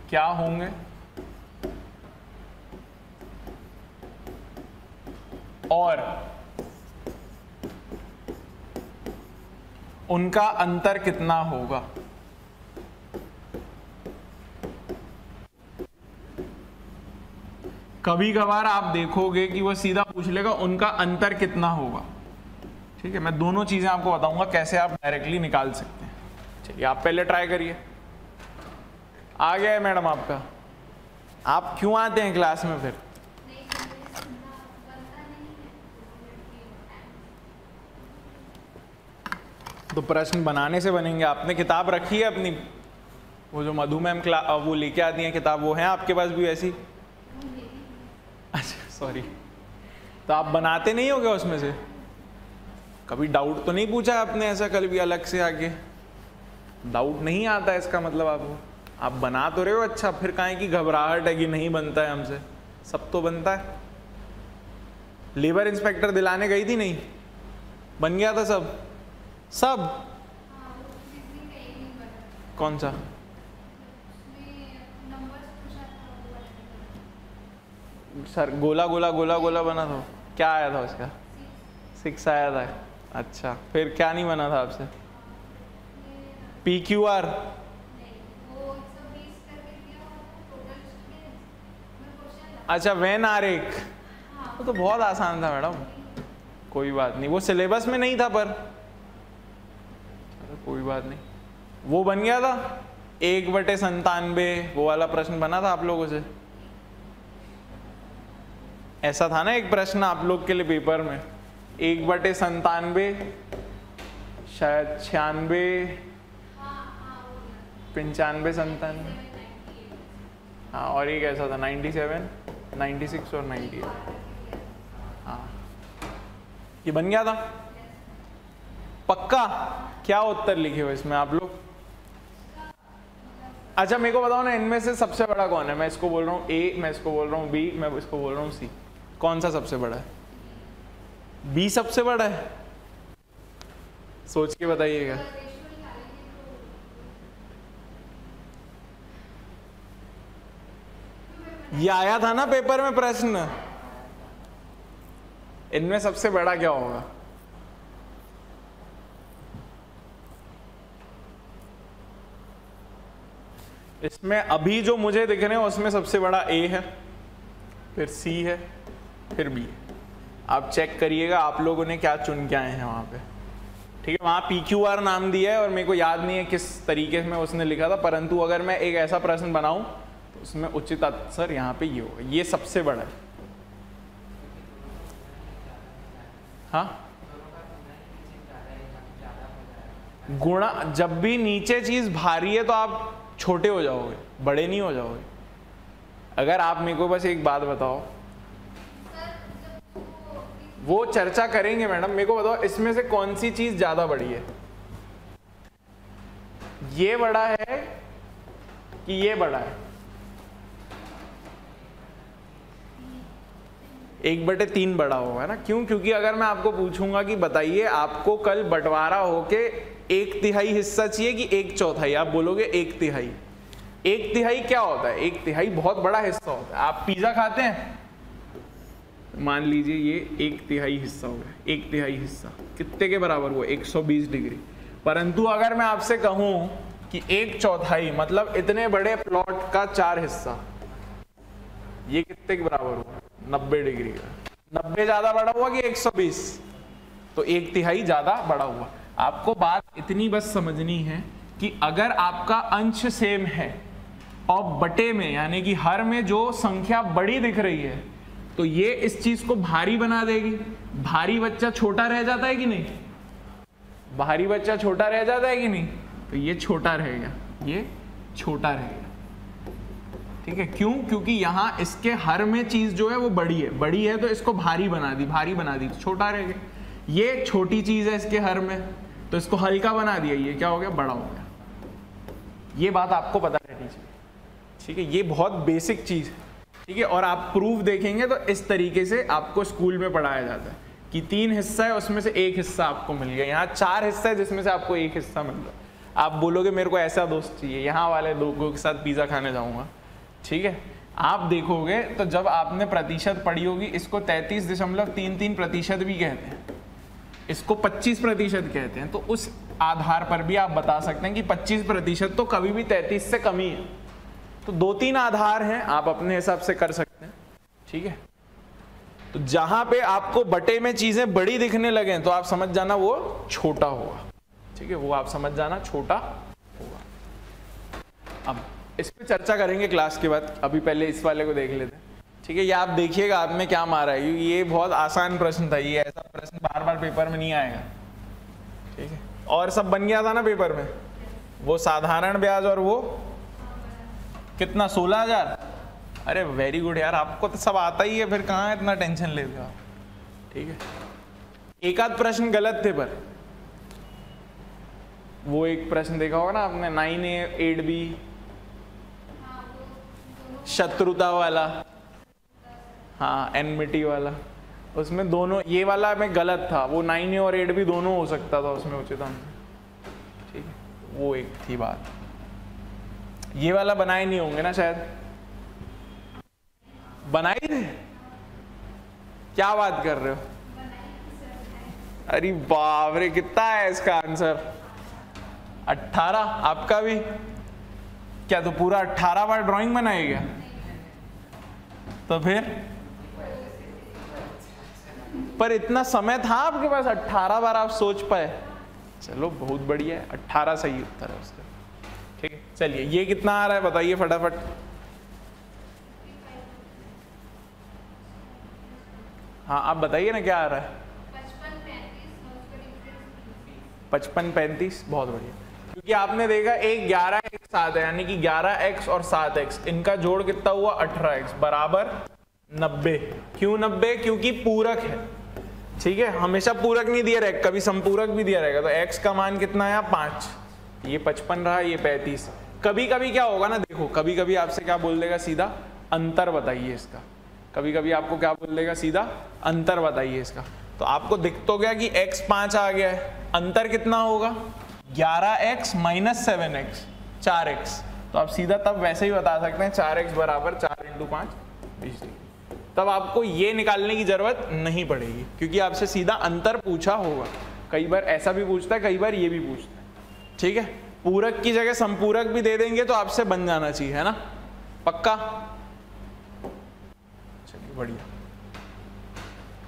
क्या होंगे? और उनका अंतर कितना होगा? कभी कभार आप देखोगे कि वह सीधा पूछ लेगा उनका अंतर कितना होगा। ठीक है, मैं दोनों चीजें आपको बताऊंगा कैसे आप डायरेक्टली निकाल सकते हैं। चलिए आप पहले ट्राई करिए। आ गया है मैडम आपका? आप क्यों आते हैं क्लास में फिर? तो प्रश्न बनाने से बनेंगे। आपने किताब रखी है अपनी, वो जो मधु मैम वो लेके आती हैं किताब, वो है आपके पास भी वैसी? अच्छा सॉरी। तो आप बनाते नहीं होगे उसमें से? कभी डाउट तो नहीं पूछा आपने ऐसा कल भी अलग से आके? डाउट नहीं आता इसका मतलब आपको? आप बना तो रहे हो अच्छा, फिर काहे की घबराहट है कि नहीं बनता है हमसे? सब तो बनता है। लेबर इंस्पेक्टर दिलाने गई थी, नहीं बन गया था सब? सब? कौन सा? सर गोला गोला गोला गोला बना था, क्या आया था उसका? 6 आया था। अच्छा, फिर क्या नहीं बना था आपसे? PQR? अच्छा वेन आरेख, वो तो बहुत आसान था मैडम, कोई बात नहीं, वो सिलेबस में नहीं था पर कोई बात नहीं, वो बन गया था। 1/97 वो वाला प्रश्न बना था आप लोगों से? ऐसा था ना एक प्रश्न आप लोग के लिए पेपर में, 1/97 शायद 96, 95, 97, हाँ, और एक ऐसा था 97, 96 और 98। हाँ ये बन गया था पक्का? क्या उत्तर लिखे हो इसमें आप लोग? अच्छा मेरे को बताओ ना, इनमें से सबसे बड़ा कौन है? मैं इसको बोल रहा हूँ A, मैं इसको बोल रहा हूँ B, मैं इसको बोल रहा हूँ C। कौन सा सबसे बड़ा है? B सबसे बड़ा है? सोच के बताइएगा। ये आया था ना पेपर में प्रश्न, इनमें सबसे बड़ा क्या होगा? इसमें अभी जो मुझे दिख रहे हैं उसमें सबसे बड़ा ए है, फिर सी है, फिर बी है। आप चेक करिएगा आप लोगों ने क्या चुन के आए हैं वहां पे, ठीक है। वहां PQR नाम दिया है और मेरे को याद नहीं है किस तरीके में उसने लिखा था, परंतु अगर मैं एक ऐसा प्रश्न बनाऊं तो उसमें उचित आंसर यहाँ पे ये होगा, ये सबसे बड़ा है। हाँ, गुणा, जब भी नीचे चीज भारी है तो आप छोटे हो जाओगे, बड़े नहीं हो जाओगे। अगर आप मेरे को बस एक बात बताओ, वो चर्चा करेंगे मैडम, मेरे को बताओ इसमें से कौन सी चीज ज्यादा बड़ी है? ये बड़ा है कि ये बड़ा है? 1/3 बड़ा होगा ना। क्यों? क्योंकि अगर मैं आपको पूछूंगा कि बताइए आपको कल बंटवारा होके 1/3 हिस्सा चाहिए कि 1/4, आप बोलोगे 1/3। 1/3 क्या होता है? 1/3 बहुत बड़ा हिस्सा होता है। आप पिज्जा खाते हैं, मान लीजिए ये 1/3 हिस्सा हो गया। 1/3 हिस्सा कितने के बराबर हुआ? 120 डिग्री। परंतु अगर मैं आपसे कहूं कि 1/4 मतलब इतने बड़े प्लॉट का 4 हिस्सा, ये कितने के बराबर हुआ? 90 डिग्री का। 90 ज्यादा बड़ा हुआ कि 120? तो 1/3 ज्यादा बड़ा हुआ। आपको बात इतनी बस समझनी है कि अगर आपका अंश सेम है और बटे में यानी कि हर में जो संख्या बड़ी दिख रही है तो ये इस चीज को भारी बना देगी। भारी बच्चा छोटा रह जाता है कि नहीं? भारी बच्चा छोटा रह जाता है कि नहीं? तो ये छोटा रहेगा, ये छोटा रहेगा, ठीक है। क्यों? क्योंकि यहां इसके हर में चीज जो है वो बड़ी है, बड़ी है तो इसको भारी बना दी, भारी बना दी तो छोटा रहेगा। ये छोटी चीज है इसके हर में तो इसको हल्का बना दिया, ये क्या हो गया? बड़ा हो गया। ये बात आपको पता रहनी चाहिए, ठीक है। ये बहुत बेसिक चीज है, ठीक है। और आप प्रूफ देखेंगे तो इस तरीके से आपको स्कूल में पढ़ाया जाता है कि 3 हिस्सा है उसमें से 1 हिस्सा आपको मिल गया। यहाँ 4 हिस्सा है जिसमें से आपको 1 हिस्सा मिल रहा। आप बोलोगे मेरे को ऐसा दोस्त चाहिए, यहाँ वाले लोगों के साथ पिज्जा खाने जाऊंगा, ठीक है। आप देखोगे तो जब आपने प्रतिशत पढ़ी होगी, इसको 33.33% भी कहते हैं, इसको 25% कहते हैं। तो उस आधार पर भी आप बता सकते हैं कि 25% तो कभी भी 33 से कम ही है। तो 2-3 आधार हैं, आप अपने हिसाब से कर सकते हैं, ठीक है। तो जहां पे आपको बटे में चीजें बड़ी दिखने लगे तो आप समझ जाना वो छोटा होगा, ठीक है। वो आप समझ जाना छोटा होगा। अब इस पे चर्चा करेंगे क्लास के बाद, अभी पहले इस वाले को देख लेते हैं, ठीक है। ये आप देखिएगा आप में क्या मारा है, क्योंकि ये बहुत आसान प्रश्न था, ये ऐसा प्रश्न बार बार पेपर में नहीं आएगा, ठीक है। और सब बन गया था ना पेपर में, वो साधारण ब्याज और वो कितना 16,000। अरे वेरी गुड यार, आपको तो सब आता ही है, फिर कहाँ इतना टेंशन लेते हो आप, ठीक है। एक आध प्रश्न गलत थे, पर वो एक प्रश्न देखा होगा ना आपने 9A 8B शत्रुता वाला, हाँ एनमिटी वाला, उसमें दोनों, ये वाला में गलत था, वो 9A और 8B दोनों हो सकता था उसमें उचित आंसर, ठीक है। वो एक थी बात। ये वाला बनाए नहीं होंगे ना शायद? बनाई थे? क्या बात कर रहे हो? अरे बाप रे, कितना है इसका आंसर? 18। आपका भी क्या? तो पूरा 18 बार ड्राइंग बनाएगा? तो फिर पर इतना समय था आपके पास, 18 बार आप सोच पाए? चलो बहुत बढ़िया है, 18 सही उत्तर है उसका, ठीक है। चलिए ये कितना आ रहा है बताइए फटाफट। हाँ आप बताइए ना क्या आ रहा है? 55-35, बहुत बढ़िया। क्योंकि आपने देखा एक 11 एक 7 है, यानी कि 11x और 7x, इनका जोड़ कितना हुआ? 18x बराबर 90। क्यों 90? क्योंकि पूरक है, ठीक है। हमेशा पूरक नहीं दिया रहेगा, कभी संपूरक भी दिया रहेगा। तो x का मान कितना है? 5। ये 55 रहा, ये 35। कभी कभी क्या होगा ना, देखो कभी कभी आपसे क्या बोल देगा सीधा, अंतर बताइए इसका। कभी कभी आपको क्या बोल देगा सीधा, अंतर बताइए इसका। तो आपको दिख तो गया कि x 5 आ गया है, अंतर कितना होगा? 11x minus 7x, 4x। तो आप सीधा तब वैसे ही बता सकते हैं 4x बराबर 4 × 5 20 डिग्री। तब आपको ये निकालने की जरूरत नहीं पड़ेगी क्योंकि आपसे सीधा अंतर पूछा होगा। कई बार ऐसा भी पूछता है, कई बार ये भी पूछता है। ठीक है, पूरक की जगह संपूरक भी दे देंगे तो आपसे बन जाना चाहिए, है ना, पक्का। चलिए बढ़िया।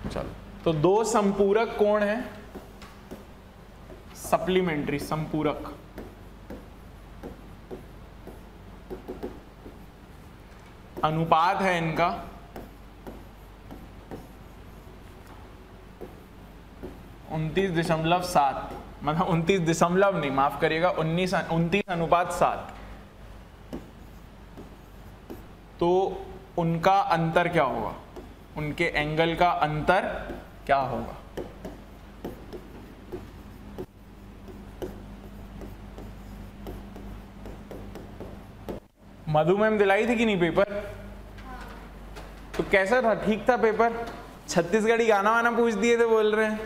चलो तो दो संपूरक कोण है, सप्लीमेंट्री संपूरक। अनुपात है इनका 29.7, मतलब 29 दशमलव नहीं, माफ करिएगा, 29:7। तो उनका अंतर क्या होगा, उनके एंगल का अंतर क्या होगा? मधु मैम दिलाई थी कि नहीं पेपर? तो कैसा था, ठीक था पेपर? छत्तीसगढ़ी गाना वाना पूछ दिए थे बोल रहे हैं,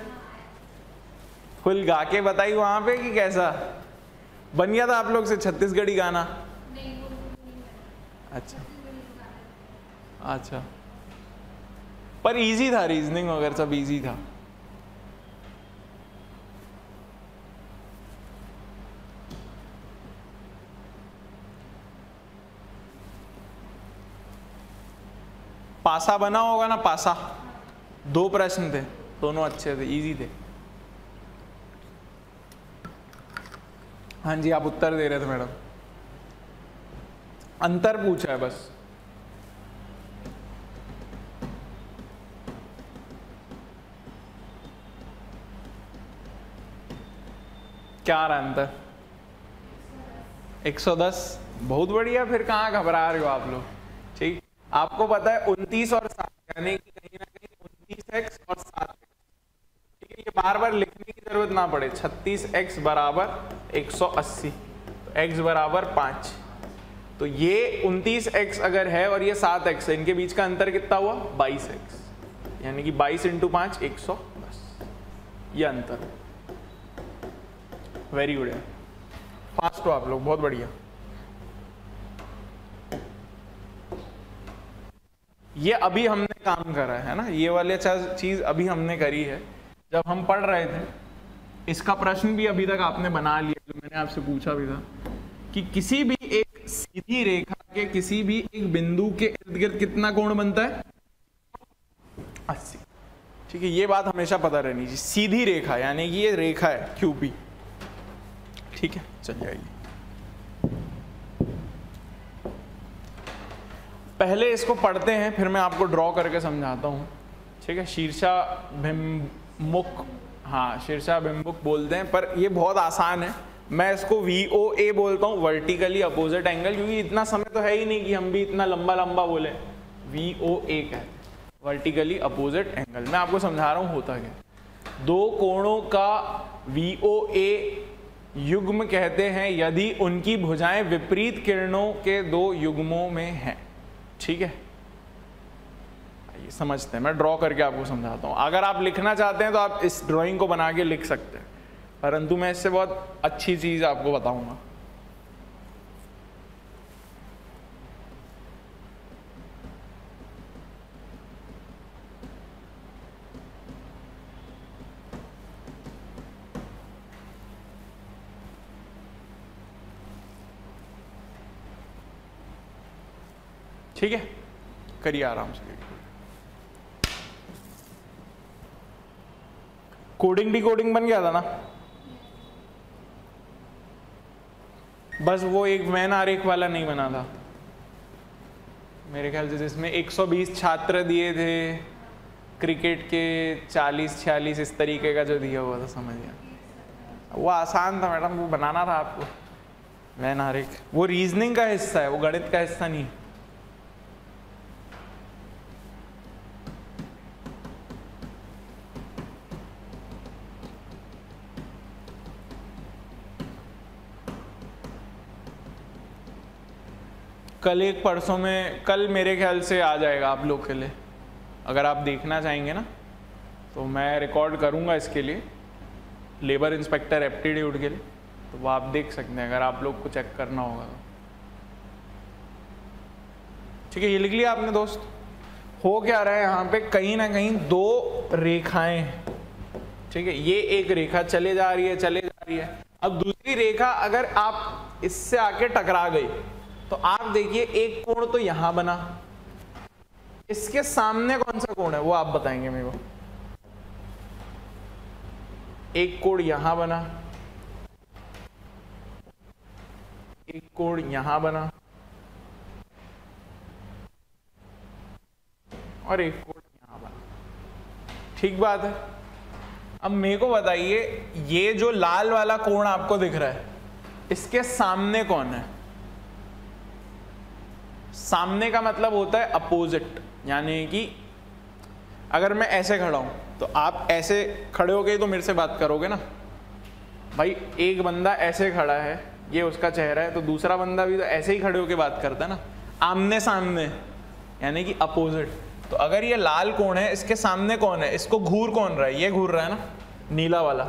फुल गा के बताई वहां पे कि कैसा बन गया था आप लोग से छत्तीसगढ़ी गाना? अच्छा अच्छा, पर इजी था, रीजनिंग वगैरह सब इजी था। पासा बना होगा ना, पासा। 2 प्रश्न थे, दोनों अच्छे थे, इजी थे। हाँ जी, आप उत्तर दे रहे थे मैडम। अंतर पूछा है बस। क्या आ रहा है अंतर? 110। बहुत बढ़िया, फिर कहाँ घबरा रहे हो आप लोग। ठीक, आपको पता है 29 और 7, यानी कि कहीं ना कहीं 29x और 7, ठीक है, ये बार बार लिखने की जरूरत ना पड़े। 36x बराबर 180, तो x बराबर 5। तो ये 29x अगर है और ये 7x है, इनके बीच का अंतर कितना हुआ? 22x, यानी कि 22 × 5 110, ये अंतर। वेरी गुड है, फास्ट हो आप लोग, बहुत बढ़िया। ये अभी हमने काम करा है ना, ये वाले चीज अभी हमने करी है जब हम पढ़ रहे थे। इसका प्रश्न भी अभी तक आपने बना लिया, जो मैंने आपसे पूछा भी था कि किसी भी एक सीधी रेखा के किसी भी एक बिंदु के इर्द गिर्द कितना कोण बनता है? 80। ठीक है, ये बात हमेशा पता रहनी चाहिए। सीधी रेखा यानी कि ये रेखा है QP। ठीक है, चलिए आइए पहले इसको पढ़ते हैं, फिर मैं आपको ड्रॉ करके समझाता हूँ। ठीक है, शीर्षाभिमुख, हाँ शीर्षाभिमुख बोलते हैं, पर ये बहुत आसान है। मैं इसको VOA बोलता हूँ, वर्टिकली अपोजिट एंगल, क्योंकि इतना समय तो है ही नहीं कि हम भी इतना लंबा लंबा बोले। VOA कहते हैं, वर्टिकली अपोजिट एंगल। मैं आपको समझा रहा हूँ होता क्या। दो कोणों का VOA युग्म कहते हैं यदि उनकी भुजाएं विपरीत किरणों के दो युग्मों में हैं। ठीक है, आइए समझते हैं। मैं ड्रॉ करके आपको समझाता हूँ। अगर आप लिखना चाहते हैं तो आप इस ड्राइंग को बना के लिख सकते हैं, परंतु मैं इससे बहुत अच्छी चीज आपको बताऊंगा। ठीक है, करिए आराम से। कोडिंग डिकोडिंग बन गया था ना? बस वो एक मैन आरेख वाला नहीं बना था मेरे ख्याल से, जिसमें 120 छात्र दिए थे, क्रिकेट के 40-46 इस तरीके का जो दिया हुआ था, समझ गया। वो आसान था मैडम, वो बनाना था आपको मैन आरेख। वो रीजनिंग का हिस्सा है, वो गणित का हिस्सा नहीं। कल एक परसों में, कल मेरे ख्याल से आ जाएगा आप लोग के लिए। अगर आप देखना चाहेंगे ना तो मैं रिकॉर्ड करूंगा इसके लिए, लेबर इंस्पेक्टर एप्टीट्यूड के लिए, तो वो आप देख सकते हैं अगर आप लोग को चेक करना होगा तो। ठीक है, ये लिख लिया आपने दोस्त? हो क्या रहा है यहाँ पे, कहीं ना कहीं दो रेखाएं, ठीक है, ये एक रेखा चले जा रही है चले जा रही है। अब दूसरी रेखा अगर आप इससे आके टकरा गई तो आप देखिए एक कोण तो यहां बना, इसके सामने कौन सा कोण है वो आप बताएंगे मेरे को। एक कोण यहां बना, एक कोण यहां बना और एक कोण यहां बना, ठीक बात है। अब मेरे को बताइए ये जो लाल वाला कोण आपको दिख रहा है इसके सामने कौन है? सामने का मतलब होता है अपोजिट, यानी कि अगर मैं ऐसे खड़ा हूं तो आप ऐसे खड़े हो गए तो मेरे से बात करोगे ना भाई। एक बंदा ऐसे खड़ा है, ये उसका चेहरा है, तो दूसरा बंदा भी तो ऐसे ही खड़े होके बात करता है ना, आमने सामने, यानी कि अपोजिट। तो अगर ये लाल कोण है इसके सामने कौन है? इसको घूर कौन रहा है? ये घूर रहा है ना, नीला वाला,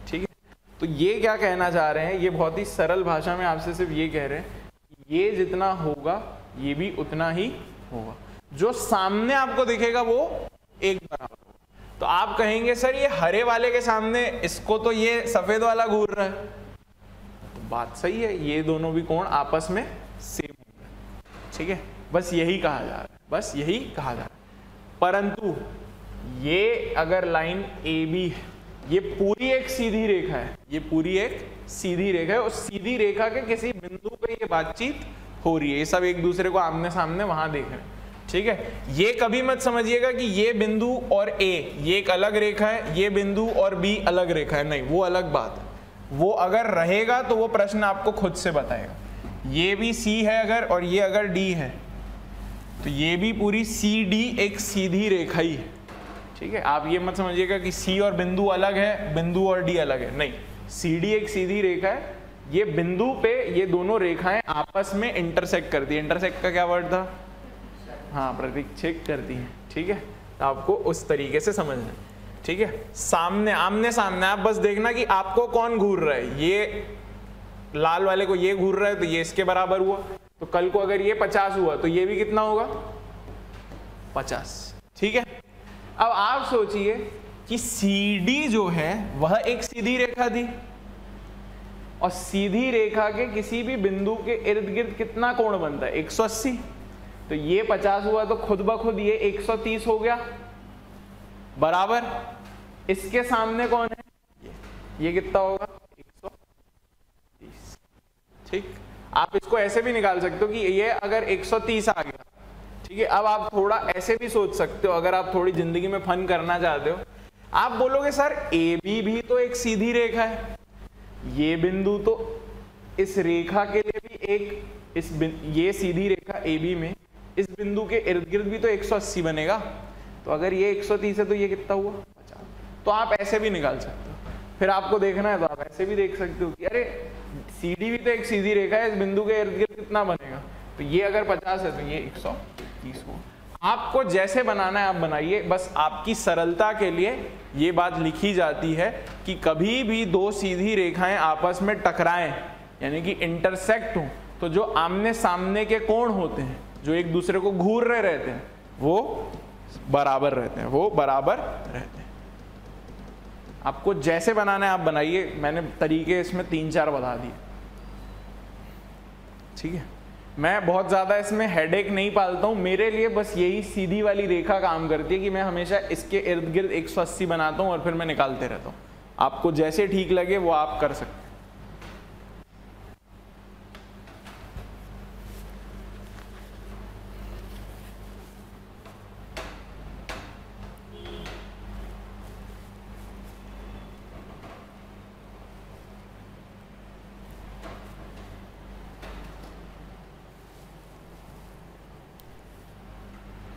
ठीक है। तो ये क्या कहना चाह रहे हैं, ये बहुत ही सरल भाषा में आपसे सिर्फ ये कह रहे हैं ये जितना होगा ये भी उतना ही होगा, जो सामने आपको दिखेगा वो एक बराबर होगा। तो आप कहेंगे सर ये हरे वाले के सामने इसको तो ये सफेद वाला घूर रहा है, तो बात सही है, ये दोनों भी कोण आपस में सेम होंगे, ठीक है। बस यही कहा जा रहा है, बस यही कहा जा रहा है। परंतु ये अगर लाइन ए बी है, ये पूरी एक सीधी रेखा है, ये पूरी एक सीधी रेखा है, उस सीधी रेखा के किसी बिंदु पे ये बातचीत हो रही है, ये सब एक दूसरे को आमने सामने वहां देख रहे हैं, ठीक है। ये कभी मत समझिएगा कि ये बिंदु और ए ये एक अलग रेखा है, ये बिंदु और बी अलग रेखा है, नहीं, वो अलग बात है। वो अगर रहेगा तो वो प्रश्न आपको खुद से बताएगा। ये भी सी है अगर, और ये अगर डी है, तो ये भी पूरी सी डी एक सीधी रेखा ही है, ठीक है। आप ये मत समझिएगा कि सी और बिंदु अलग है, बिंदु और डी अलग है, नहीं, सी डी एक सीधी रेखा है। ये बिंदु पे ये दोनों रेखाएं आपस में इंटरसेक्ट करती है। इंटरसेक्ट का क्या वर्ड था? हाँ, प्रतिच्छेद करती हैं, ठीक है। तो आपको उस तरीके से समझना है, ठीक है। सामने, आमने सामने, आप बस देखना कि आपको कौन घूर रहा है। ये लाल वाले को ये घूर रहा है तो ये इसके बराबर हुआ, तो कल को अगर ये 50 हुआ तो ये भी कितना होगा? 50, ठीक है। अब आप सोचिए कि CD जो है वह एक सीधी रेखा थी, और सीधी रेखा के किसी भी बिंदु के इर्द गिर्द कितना कोण बनता है? 180। तो ये 50 हुआ तो खुद ब खुद ये 130 हो गया, बराबर। इसके सामने कौन है? ये कितना होगा? 130, ठीक। आप इसको ऐसे भी निकाल सकते हो कि ये अगर 130 आ गया, ठीक है। अब आप थोड़ा ऐसे भी सोच सकते हो, अगर आप थोड़ी जिंदगी में फन करना चाहते हो, आप बोलोगे सर ए बी भी तो एक सीधी रेखा है, ये बिंदु तो इस रेखा के लिए भी एक, ये सीधी रेखा ए बी में इस बिंदु के इर्द गिर्द भी तो 180 बनेगा। तो अगर ये 130 है तो ये कितना हुआ? 50। तो आप ऐसे भी निकाल सकते हो। फिर आपको देखना है तो आप ऐसे भी देख सकते हो कि अरे CD भी तो एक सीधी रेखा है, इस बिंदु के इर्द गिर्द कितना बनेगा? तो ये अगर 50 है तो ये 130 हो। आपको जैसे बनाना है आप बनाइए, बस आपकी सरलता के लिए ये बात लिखी जाती है कि कभी भी दो सीधी रेखाएं आपस में टकराएं, यानी कि इंटरसेक्ट हो, तो जो आमने सामने के कोण होते हैं, जो एक दूसरे को घूर रहे रहते हैं, वो बराबर रहते हैं, वो बराबर रहते हैं। आपको जैसे बनाना है आप बनाइए, मैंने तरीके इसमें 3-4 बता दिए, ठीक है। मैं बहुत ज़्यादा इसमें हेडेक नहीं पालता हूँ, मेरे लिए बस यही सीधी वाली रेखा काम करती है कि मैं हमेशा इसके इर्द गिर्द 180 बनाता हूँ और फिर मैं निकालते रहता हूँ। आपको जैसे ठीक लगे वो आप कर सकते हैं।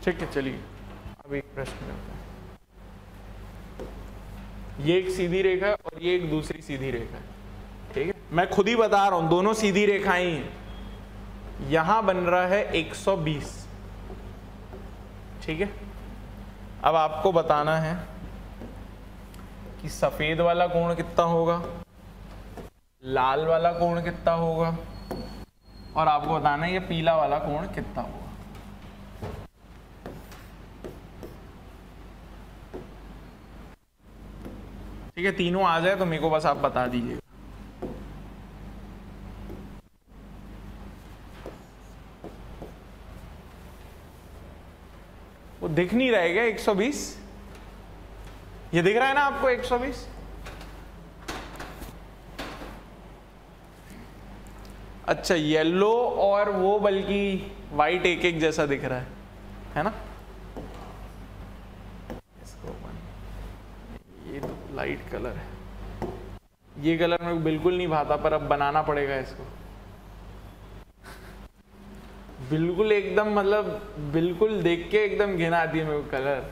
ठीक है, चलिए अब एक प्रश्न करते हैं। ये एक सीधी रेखा है और ये एक दूसरी सीधी रेखा है, ठीक है। मैं खुद ही बता रहा हूं दोनों सीधी रेखाएं ही हैं। यहां बन रहा है 120, ठीक है। अब आपको बताना है कि सफेद वाला कोण कितना होगा, लाल वाला कोण कितना होगा, और आपको बताना है ये पीला वाला कोण कितना होगा। ठीक है, तीनों आ जाए तो मेरे को बस आप बता दीजिएगा। वो दिख नहीं रहेगा 120, ये दिख रहा है ना आपको 120? अच्छा, येलो और वो बल्कि वाइट एक एक जैसा दिख रहा है ना? इसको ये तो लाइट कलर है, ये कलर मेरे को बिल्कुल नहीं भाता, पर अब बनाना पड़ेगा इसको। बिल्कुल एकदम, मतलब बिल्कुल देख के एकदम घिन आती है मेरे को कलर।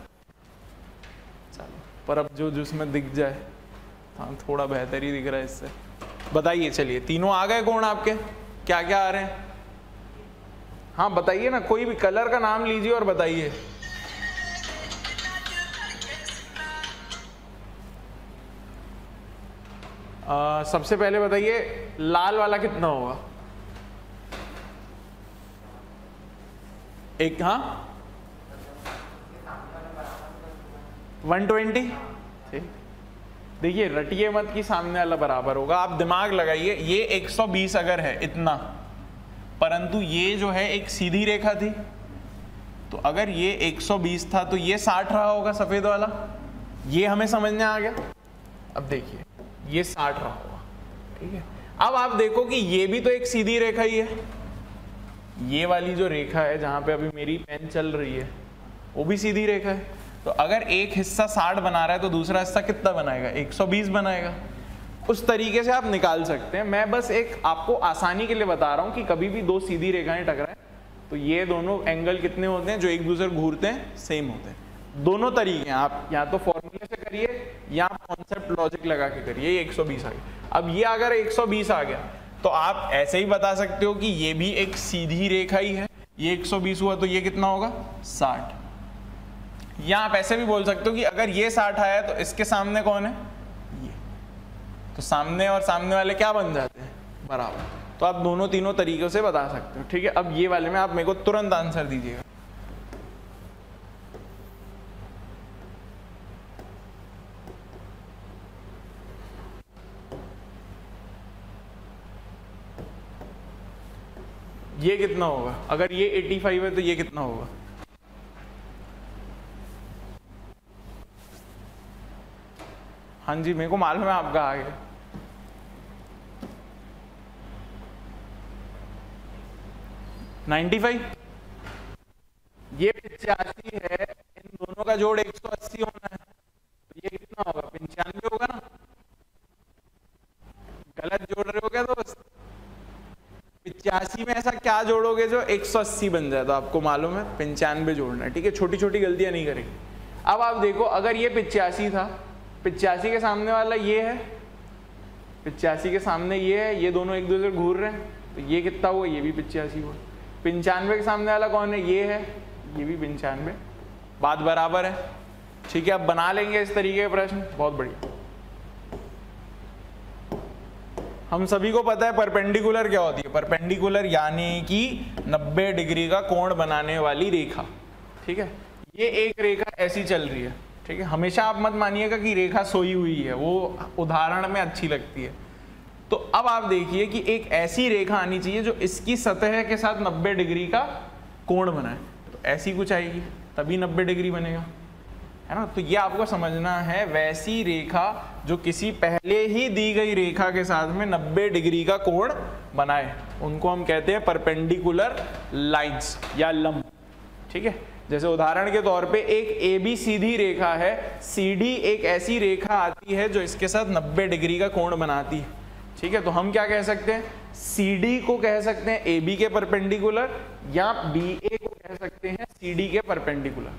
चलो, पर अब जो जिसमें दिख जाए, हाँ थोड़ा बेहतर ही दिख रहा है इससे। बताइए, चलिए तीनों आ गए कोण आपके, क्या क्या आ रहे हैं? हाँ बताइए ना, कोई भी कलर का नाम लीजिए और बताइए। सबसे पहले बताइए लाल वाला कितना होगा? एक, हाँ 120। ठीक, देखिए रटिए मत कि सामने वाला बराबर होगा, आप दिमाग लगाइए। ये 120 अगर है इतना, परंतु ये जो है एक सीधी रेखा थी, तो अगर ये 120 था तो ये 60 रहा होगा सफेद वाला। ये हमें समझने आ गया। अब देखिए ये 60 रहा होगा, ठीक है। अब आप देखो कि ये भी तो एक सीधी रेखा ही है, ये वाली जो रेखा है जहां पे अभी मेरी पेन चल रही है वो भी सीधी रेखा है। तो अगर एक हिस्सा 60 बना रहा है तो दूसरा हिस्सा कितना बनाएगा? 120 बनाएगा। उस तरीके से आप निकाल सकते हैं। मैं बस एक आपको आसानी के लिए बता रहा हूं कि कभी भी दो सीधी रेखाएं टकराएं तो ये दोनों एंगल कितने होते हैं जो एक दूसरे घूरते हैं? सेम होते हैं। दोनों तरीके हैं, आप या तो फॉर्मूले से करिए या आप कॉन्सेप्ट लॉजिक लगा के करिए। ये 120 आ गया। अब ये अगर 120 आ गया तो आप ऐसे ही बता सकते हो कि ये भी एक सीधी रेखा ही है। ये 120 हुआ तो ये कितना होगा? 60। या आप ऐसे भी बोल सकते हो कि अगर ये 60 आया तो इसके सामने कौन है? ये। तो सामने और सामने वाले क्या बन जाते हैं? बराबर। तो आप दोनों तीनों तरीकों से बता सकते हो, ठीक है। अब ये वाले में आप मेरे को तुरंत आंसर दीजिएगा। ये कितना होगा? अगर ये 85 है तो ये कितना होगा? हाँ जी, मेरे को मालूम है आपका आगे। $95। ये 85 है, इन दोनों का जोड़ 180 होना है, तो ये कितना होगा? 95 होगा ना? गलत जोड़ रहे हो क्या दोस्त? 85 में ऐसा क्या जोड़ोगे जो 180 बन जाए? तो आपको मालूम है 95 जोड़ना है, ठीक है। छोटी छोटी गलतियां नहीं करेंगे। अब आप देखो, अगर ये 85 था, 85 के सामने वाला ये है, 85 के सामने ये है, ये दोनों एक दूसरे घूर रहे हैं, तो ये कितना हुआ? ये भी 85 हुआ। 95 के सामने वाला कौन है? ये है, ये भी 95। बात बराबर है, ठीक है। अब बना लेंगे इस तरीके के प्रश्न, बहुत बढ़िया। हम सभी को पता है परपेंडिकुलर क्या होती है। परपेंडिकुलर यानी कि 90 डिग्री का कोण बनाने वाली रेखा, ठीक है। ये एक रेखा ऐसी चल रही है, ठीक है। हमेशा आप मत मानिएगा कि रेखा सोई हुई है, वो उदाहरण में अच्छी लगती है। तो अब आप देखिए कि एक ऐसी रेखा आनी चाहिए जो इसकी सतह के साथ 90 डिग्री का कोण बनाए। तो ऐसी कुछ आएगी तभी 90 डिग्री बनेगा, है ना। तो ये आपको समझना है, वैसी रेखा जो किसी पहले ही दी गई रेखा के साथ में 90 डिग्री का कोण बनाए, उनको हम कहते हैं परपेंडिकुलर लाइंस या लंब, ठीक है। जैसे उदाहरण के तौर पे एक AB सीधी रेखा है, CD एक ऐसी रेखा आती है जो इसके साथ 90 डिग्री का कोण बनाती है, ठीक है। तो हम क्या कह सकते हैं? CD को कह सकते हैं AB के परपेंडिकुलर, या BA को कह सकते हैं CD के परपेंडिकुलर,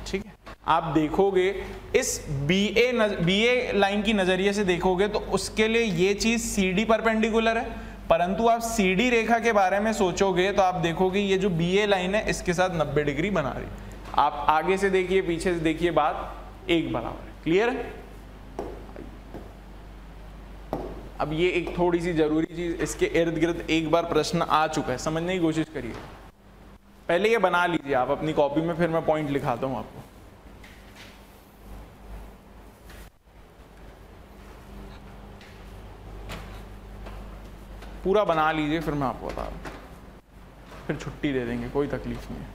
ठीक है। आप देखोगे इस BA लाइन की नजरिए से देखोगे तो उसके लिए ये चीज CD परपेंडिकुलर है, परंतु आप CD रेखा के बारे में सोचोगे तो आप देखोगे ये जो BA लाइन है इसके साथ 90 डिग्री बना रही। आप आगे से देखिए, पीछे से देखिए, बात एक बराबर है। क्लियर है? अब ये एक थोड़ी सी जरूरी चीज, इसके इर्द गिर्द एक बार प्रश्न आ चुका है, समझने की कोशिश करिए। पहले ये बना लीजिए आप अपनी कॉपी में, फिर मैं पॉइंट लिखाता हूं आपको। पूरा बना लीजिए, फिर मैं आपको बता रहा हूँ, फिर छुट्टी दे देंगे, कोई तकलीफ नहीं है।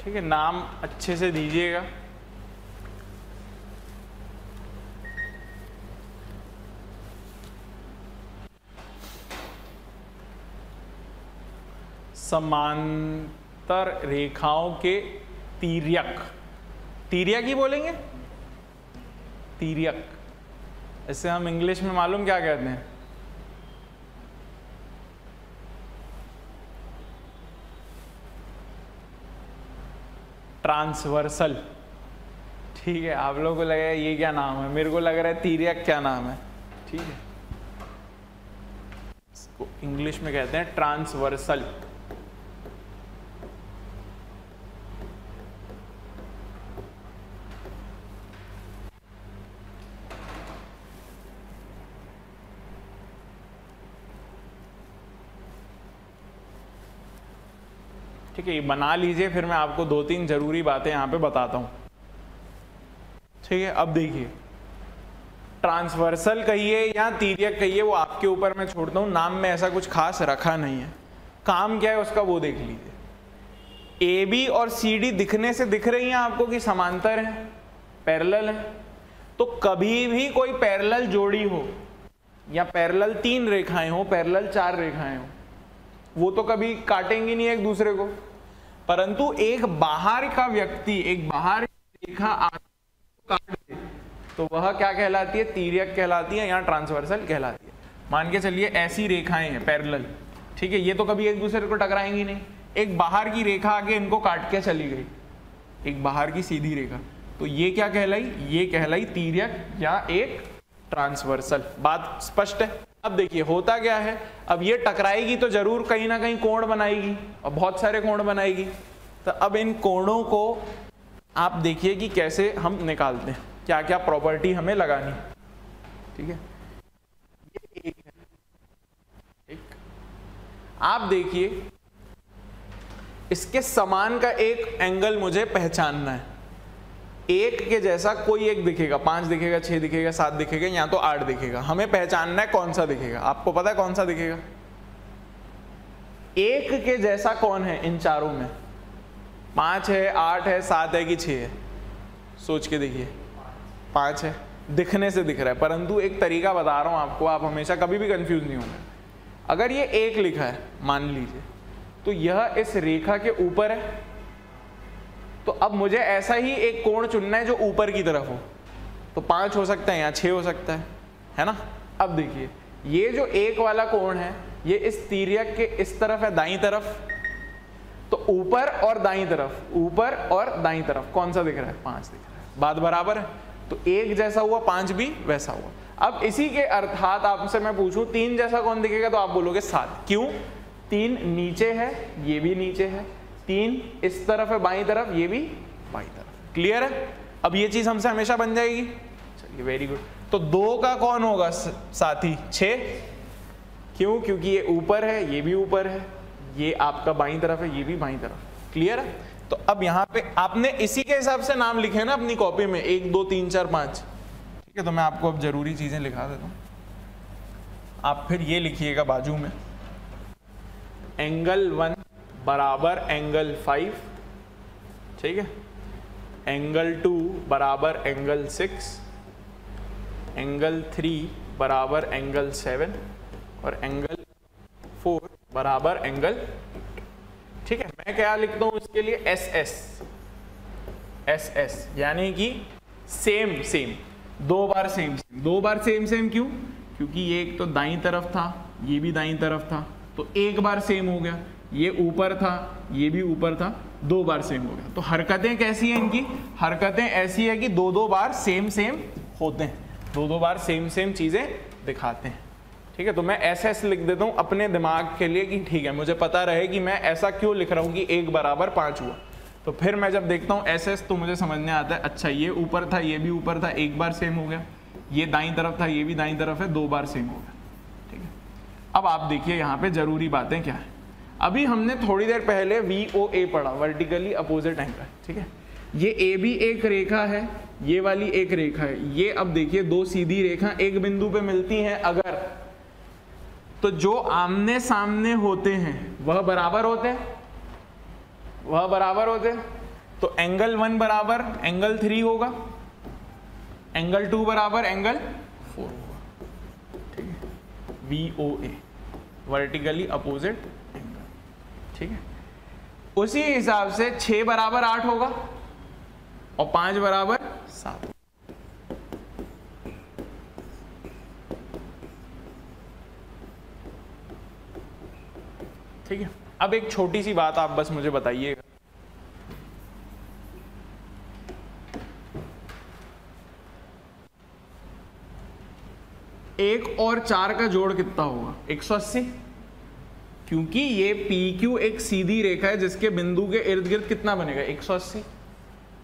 ठीक है, नाम अच्छे से दीजिएगा। समांतर रेखाओं के तिर्यक, तिर्यक ही बोलेंगे, तिर्यक। इसे हम इंग्लिश में मालूम क्या कहते हैं? ट्रांसवर्सल। ठीक है, आप लोगों को लगा ये क्या नाम है, मेरे को लग रहा है तिर्यक क्या नाम है। ठीक है, इसको इंग्लिश में कहते हैं ट्रांसवर्सल। ठीक है, ये बना लीजिए, फिर मैं आपको 2-3 जरूरी बातें यहाँ पे बताता हूँ। ठीक है, अब देखिए, ट्रांसवर्सल कहिए या तिर्यक कहिए, वो आपके ऊपर मैं छोड़ता हूँ, नाम में ऐसा कुछ खास रखा नहीं है। काम क्या है उसका वो देख लीजिए। ए बी और सी डी दिखने से दिख रही हैं आपको कि समांतर है, पैरेलल है। तो कभी भी कोई पैरेलल जोड़ी हो या पैरेलल 3 रेखाएं हो, पैरेलल 4 रेखाएं हो, वो तो कभी काटेंगी नहीं एक दूसरे को। परंतु एक बाहर का व्यक्ति एक बाहर रेखा काट दे तो वह क्या कहलाती है? तिर्यक कहलाती है या ट्रांसवर्सल कहलाती है। मान के चलिए ऐसी रेखाएं हैं पैरेलल, ठीक है, ये तो कभी एक दूसरे को टकराएंगी नहीं। एक बाहर की रेखा आके इनको काट के चली गई, एक बाहर की सीधी रेखा, तो ये क्या कहलाई? ये कहलाई तिर्यक या एक ट्रांसवर्सल। बात स्पष्ट है? अब देखिए होता क्या है, अब ये टकराएगी तो जरूर कहीं ना कहीं कोण बनाएगी और बहुत सारे कोण बनाएगी। तो अब इन कोणों को आप देखिए कि कैसे हम निकालते हैं, क्या क्या प्रॉपर्टी हमें लगानी। ठीक है, ये एक है, एक आप देखिए इसके समान का एक एंगल मुझे पहचानना है। एक के जैसा कोई एक दिखेगा, 5 दिखेगा, 6 दिखेगा, 7 दिखेगा, या तो 8 दिखेगा। हमें पहचानना है कौन सा दिखेगा। आपको पता है कौन सा दिखेगा? एक के जैसा कौन है इन चारों में? 5 है, 8 है, 7 है कि 6 है? सोच के देखिए। 5 है, दिखने से दिख रहा है, परंतु एक तरीका बता रहा हूं आपको, आप हमेशा कभी भी कंफ्यूज नहीं होंगे। अगर ये 1 लिखा है मान लीजिए, तो यह इस रेखा के ऊपर है, तो अब मुझे ऐसा ही एक कोण चुनना है जो ऊपर की तरफ हो। तो 5 हो सकता है या 6 हो सकता है ना? अब देखिए ये जो 1 वाला कोण है ये इस तिर्यक के इस तरफ है, दाईं तरफ। तो ऊपर और दाईं तरफ, ऊपर और दाईं तरफ कौन सा दिख रहा है? 5 दिख रहा है। बात बराबर है? तो 1 जैसा हुआ, 5 भी वैसा हुआ। अब इसी के अर्थात आपसे मैं पूछूं 3 जैसा कौन दिखेगा, तो आप बोलोगे 7। क्यों? 3 नीचे है, ये भी नीचे है, 3 इस तरफ है बाईं तरफ, ये भी बाईं तरफ। क्लियर है? अब ये चीज हमसे हमेशा बन जाएगी। चलिए वेरी गुड। तो 2 का कौन होगा साथी? 6। क्यों? क्योंकि ये ऊपर है, ये भी ऊपर है, ये आपका बाईं तरफ है, ये भी बाईं तरफ। क्लियर है? तो अब यहाँ पे आपने इसी के हिसाब से नाम लिखे ना अपनी कॉपी में, 1 2 3 4 5। ठीक है, तो मैं आपको अब जरूरी चीजें लिखा देता हूँ। आप फिर ये लिखिएगा बाजू में, एंगल 1 बराबर एंगल 5, ठीक है, एंगल 2 बराबर एंगल 6, एंगल 3 बराबर एंगल 7 और एंगल 4 बराबर एंगल 8। ठीक है, मैं क्या लिखता हूं इसके लिए? S S. एस एस, यानी कि सेम सेम, दो बार सेम सेम। दो बार सेम सेम क्यों? क्योंकि ये एक तो दाईं तरफ था, ये भी दाईं तरफ था, तो एक बार सेम हो गया। ये ऊपर था, ये भी ऊपर था, दो बार सेम हो गया। तो हरकतें कैसी हैं इनकी? हरकतें ऐसी है कि दो दो बार सेम सेम होते हैं, दो दो बार सेम सेम चीजें दिखाते हैं। ठीक है, तो मैं एस एस लिख देता हूं अपने दिमाग के लिए कि ठीक है, मुझे पता रहे कि मैं ऐसा क्यों लिख रहा हूं कि 1 बराबर 5 हुआ। तो फिर मैं जब देखता हूं एस एस तो मुझे समझ में आता है, अच्छा ये ऊपर था, ये भी ऊपर था, एक बार सेम हो गया, ये दाईं तरफ था, ये भी दाईं तरफ है, दो बार सेम हो गया। ठीक है, अब आप देखिए यहाँ पे जरूरी बातें क्या है। अभी हमने थोड़ी देर पहले VOA पढ़ा, वर्टिकली अपोजिट एंगल। ठीक है, ये ए भी एक रेखा है, ये वाली एक रेखा है, ये अब देखिए दो सीधी रेखा एक बिंदु पे मिलती हैं अगर, तो जो आमने सामने होते हैं वह बराबर होते हैं, वह बराबर होते हैं। तो एंगल 1 बराबर एंगल 3 होगा, एंगल 2 बराबर एंगल 4 होगा। ठीक है, VOA वर्टिकली अपोजिट एंगल। ठीक है, उसी हिसाब से 6 बराबर 8 होगा और 5 बराबर 7। ठीक है, अब एक छोटी सी बात आप बस मुझे बताइएगा, एक और 4 का जोड़ कितना होगा? 180, क्योंकि ये PQ एक सीधी रेखा है जिसके बिंदु के इर्द गिर्द कितना बनेगा? 180।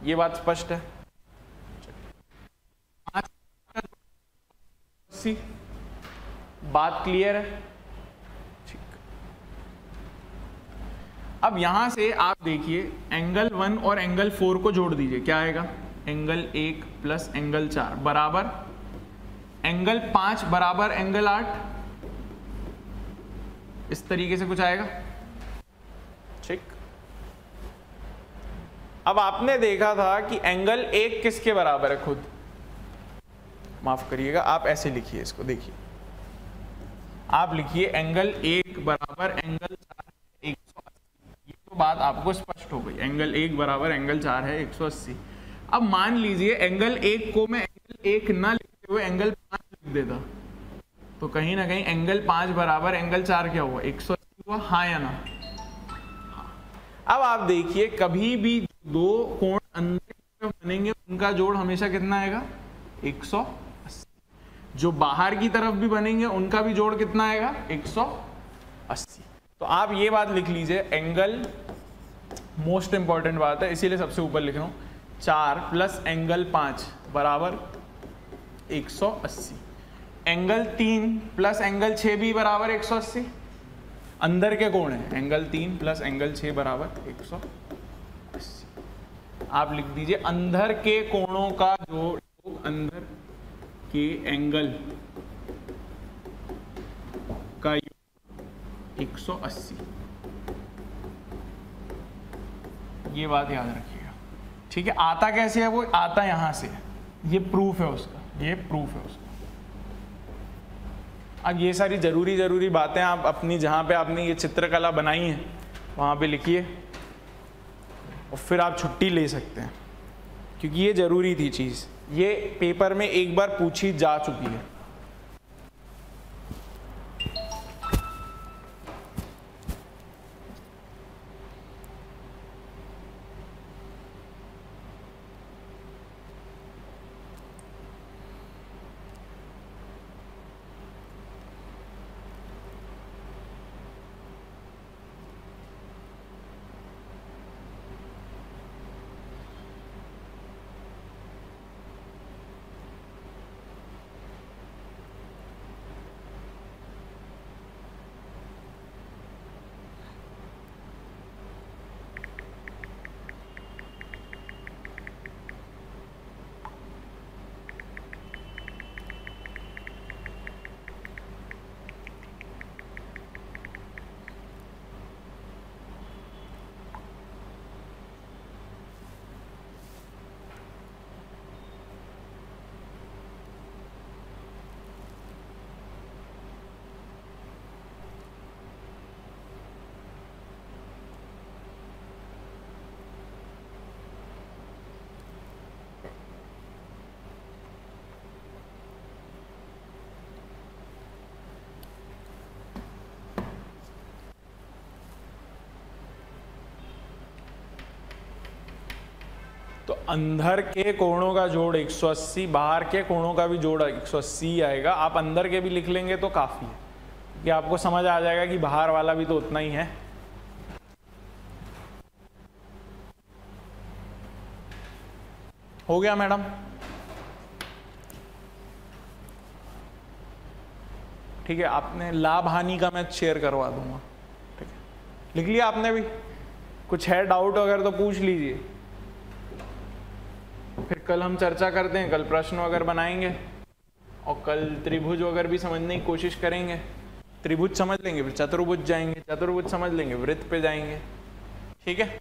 ये बात स्पष्ट है? 5 बात क्लियर है? अब यहां से आप देखिए एंगल 1 और एंगल 4 को जोड़ दीजिए, क्या आएगा? एंगल 1 प्लस एंगल 4 बराबर एंगल 5 बराबर एंगल 8, इस तरीके से कुछ आएगा। ठीक, अब आपने देखा था कि एंगल 1 किसके बराबर है? खुद माफ करिएगा, आप ऐसे लिखिए इसको, देखिए आप लिखिए एंगल 1 बराबर एंगल 4 बात आपको स्पष्ट हो गई। एंगल 1 बराबर एंगल 4 है 180। अब मान लीजिए एंगल 1 को मैं एंगल 1 ना लिखते हुए एंगल 5 लिख देता, तो कहीं ना कहीं एंगल 5 बराबर एंगल 4 क्या हुआ? 180 हुआ, हाँ या ना? हाँ। अब आप देखिए कभी भी दो कोण अंदर की तरफ बनेंगे उनका जोड़ हमेशा कितना आएगा? 180। जो बाहर की तरफ भी बनेंगे उनका भी जोड़ कितना आएगा? 180। तो आप ये बात लिख लीजिए, एंगल मोस्ट इंपॉर्टेंट बात है इसीलिए सबसे ऊपर लिख रहा हूं, 4 प्लस एंगल 5 बराबर 180। एंगल 3 प्लस एंगल 6 भी बराबर 180। अंदर के कोण है, एंगल 3 प्लस एंगल 6 बराबर 180। आप लिख दीजिए अंदर के कोणों का जोड़, अंदर के एंगल का 180। ये बात याद रखिएगा। ठीक है, आता कैसे है? वो आता यहां से, ये प्रूफ है उसका, ये प्रूफ है उसका। अब ये सारी जरूरी बातें आप अपनी जहां पे आपने ये चित्रकला बनाई है वहां पे लिखिए और फिर आप छुट्टी ले सकते हैं, क्योंकि ये जरूरी थी चीज, ये पेपर में एक बार पूछी जा चुकी है। तो अंदर के कोणों का जोड़ 180, बाहर के कोणों का भी जोड़ 180 आएगा। आप अंदर के भी लिख लेंगे तो काफ़ी है, कि आपको समझ आ जाएगा कि बाहर वाला भी तो उतना ही है। हो गया मैडम? ठीक है, आपने लाभ हानि का मैं शेयर करवा दूंगा। ठीक है, लिख लिया आपने भी? कुछ है डाउट अगर तो पूछ लीजिए, फिर कल हम चर्चा करते हैं। कल प्रश्न अगर बनाएंगे और कल त्रिभुज अगर भी समझने की कोशिश करेंगे। त्रिभुज समझ लेंगे फिर चतुर्भुज जाएंगे, चतुर्भुज समझ लेंगे वृत्त पे जाएंगे। ठीक है।